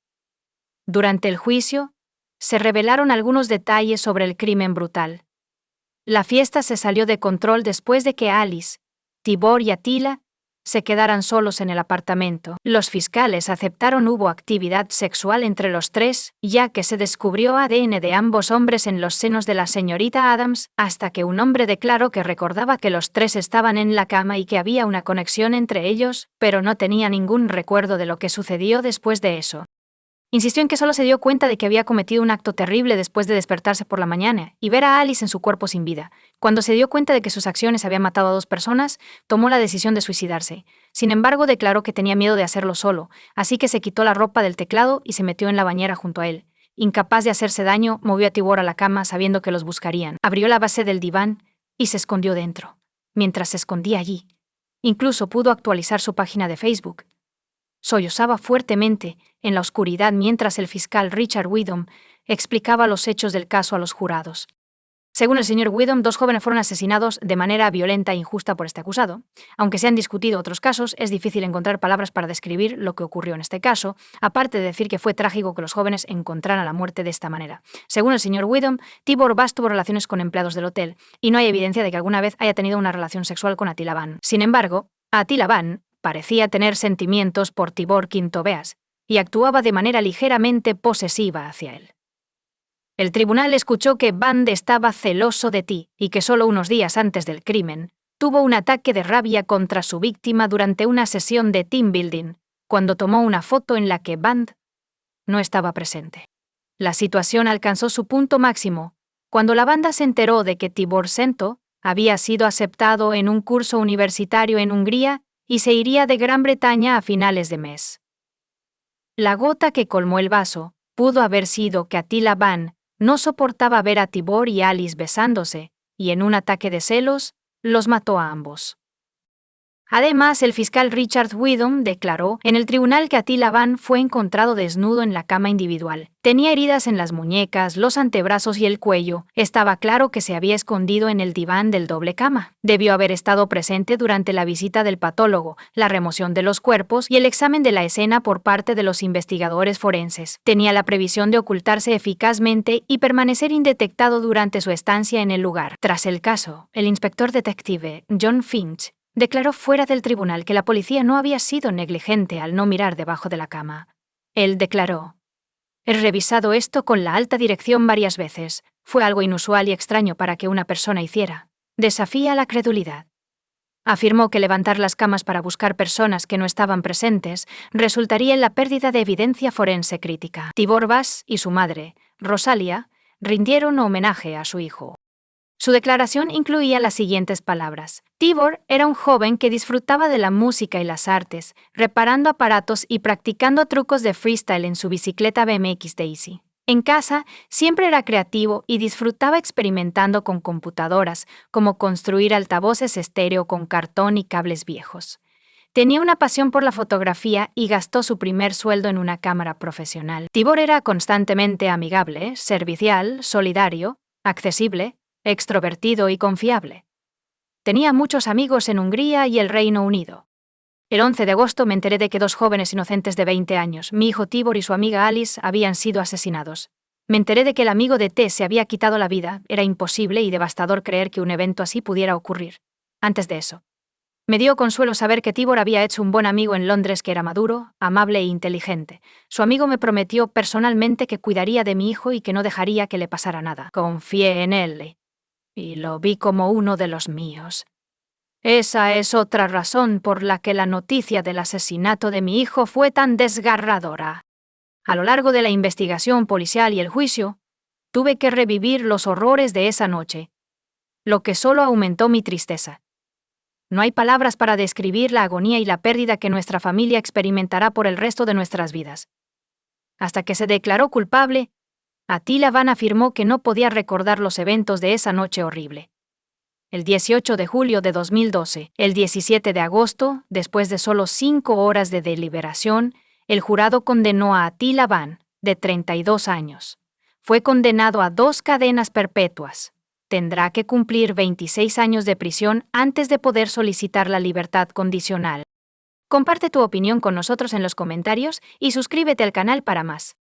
Durante el juicio, se revelaron algunos detalles sobre el crimen brutal. La fiesta se salió de control después de que Alice, Tibor y Attila se quedaran solos en el apartamento. Los fiscales aceptaron hubo actividad sexual entre los tres, ya que se descubrió ADN de ambos hombres en los senos de la señorita Adams, hasta que un hombre declaró que recordaba que los tres estaban en la cama y que había una conexión entre ellos, pero no tenía ningún recuerdo de lo que sucedió después de eso. Insistió en que solo se dio cuenta de que había cometido un acto terrible después de despertarse por la mañana y ver a Alice en su cuerpo sin vida. Cuando se dio cuenta de que sus acciones habían matado a 2 personas, tomó la decisión de suicidarse. Sin embargo, declaró que tenía miedo de hacerlo solo, así que se quitó la ropa del teclado y se metió en la bañera junto a él. Incapaz de hacerse daño, movió a Tibor a la cama sabiendo que los buscarían. Abrió la base del diván y se escondió dentro. Mientras se escondía allí, incluso pudo actualizar su página de Facebook. Sollozaba fuertemente en la oscuridad mientras el fiscal Richard Widom explicaba los hechos del caso a los jurados. Según el señor Widom, 2 jóvenes fueron asesinados de manera violenta e injusta por este acusado. Aunque se han discutido otros casos, es difícil encontrar palabras para describir lo que ocurrió en este caso, aparte de decir que fue trágico que los jóvenes encontraran la muerte de esta manera. Según el señor Widom, Tibor Bass tuvo relaciones con empleados del hotel, y no hay evidencia de que alguna vez haya tenido una relación sexual con Attila Van. Sin embargo, Attila Van parecía tener sentimientos por Tibor Quintobeas y actuaba de manera ligeramente posesiva hacia él. El tribunal escuchó que Band estaba celoso de ti y que solo unos días antes del crimen, tuvo un ataque de rabia contra su víctima durante una sesión de team building, cuando tomó una foto en la que Band no estaba presente. La situación alcanzó su punto máximo cuando la banda se enteró de que Tibor Sento había sido aceptado en un curso universitario en Hungría y se iría de Gran Bretaña a finales de mes. La gota que colmó el vaso pudo haber sido que Attila Van no soportaba ver a Tibor y Alice besándose, y en un ataque de celos, los mató a ambos. Además, el fiscal Richard Widom declaró en el tribunal que Attila Van fue encontrado desnudo en la cama individual. Tenía heridas en las muñecas, los antebrazos y el cuello. Estaba claro que se había escondido en el diván del doble cama. Debió haber estado presente durante la visita del patólogo, la remoción de los cuerpos y el examen de la escena por parte de los investigadores forenses. Tenía la previsión de ocultarse eficazmente y permanecer indetectado durante su estancia en el lugar. Tras el caso, el inspector detective John Finch declaró fuera del tribunal que la policía no había sido negligente al no mirar debajo de la cama. Él declaró: "He revisado esto con la alta dirección varias veces. Fue algo inusual y extraño para que una persona hiciera. Desafía la credulidad". Afirmó que levantar las camas para buscar personas que no estaban presentes resultaría en la pérdida de evidencia forense crítica. Tibor Vass y su madre, Rosalia, rindieron homenaje a su hijo. Su declaración incluía las siguientes palabras: Tibor era un joven que disfrutaba de la música y las artes, reparando aparatos y practicando trucos de freestyle en su bicicleta BMX Daisy. En casa, siempre era creativo y disfrutaba experimentando con computadoras, como construir altavoces estéreo con cartón y cables viejos. Tenía una pasión por la fotografía y gastó su primer sueldo en una cámara profesional. Tibor era constantemente amigable, servicial, solidario, accesible, extrovertido y confiable. Tenía muchos amigos en Hungría y el Reino Unido. El 11 de agosto me enteré de que dos jóvenes inocentes de 20 años, mi hijo Tibor y su amiga Alice, habían sido asesinados. Me enteré de que el amigo de T se había quitado la vida. Era imposible y devastador creer que un evento así pudiera ocurrir. Antes de eso, me dio consuelo saber que Tibor había hecho un buen amigo en Londres que era maduro, amable e inteligente. Su amigo me prometió personalmente que cuidaría de mi hijo y que no dejaría que le pasara nada. Confié en él y lo vi como uno de los míos. Esa es otra razón por la que la noticia del asesinato de mi hijo fue tan desgarradora. A lo largo de la investigación policial y el juicio, tuve que revivir los horrores de esa noche, lo que solo aumentó mi tristeza. No hay palabras para describir la agonía y la pérdida que nuestra familia experimentará por el resto de nuestras vidas. Hasta que se declaró culpable, Attila Van afirmó que no podía recordar los eventos de esa noche horrible. El 18 de julio de 2012, el 17 de agosto, después de solo 5 horas de deliberación, el jurado condenó a Attila Van, de 32 años. Fue condenado a 2 cadenas perpetuas. Tendrá que cumplir 26 años de prisión antes de poder solicitar la libertad condicional. Comparte tu opinión con nosotros en los comentarios y suscríbete al canal para más.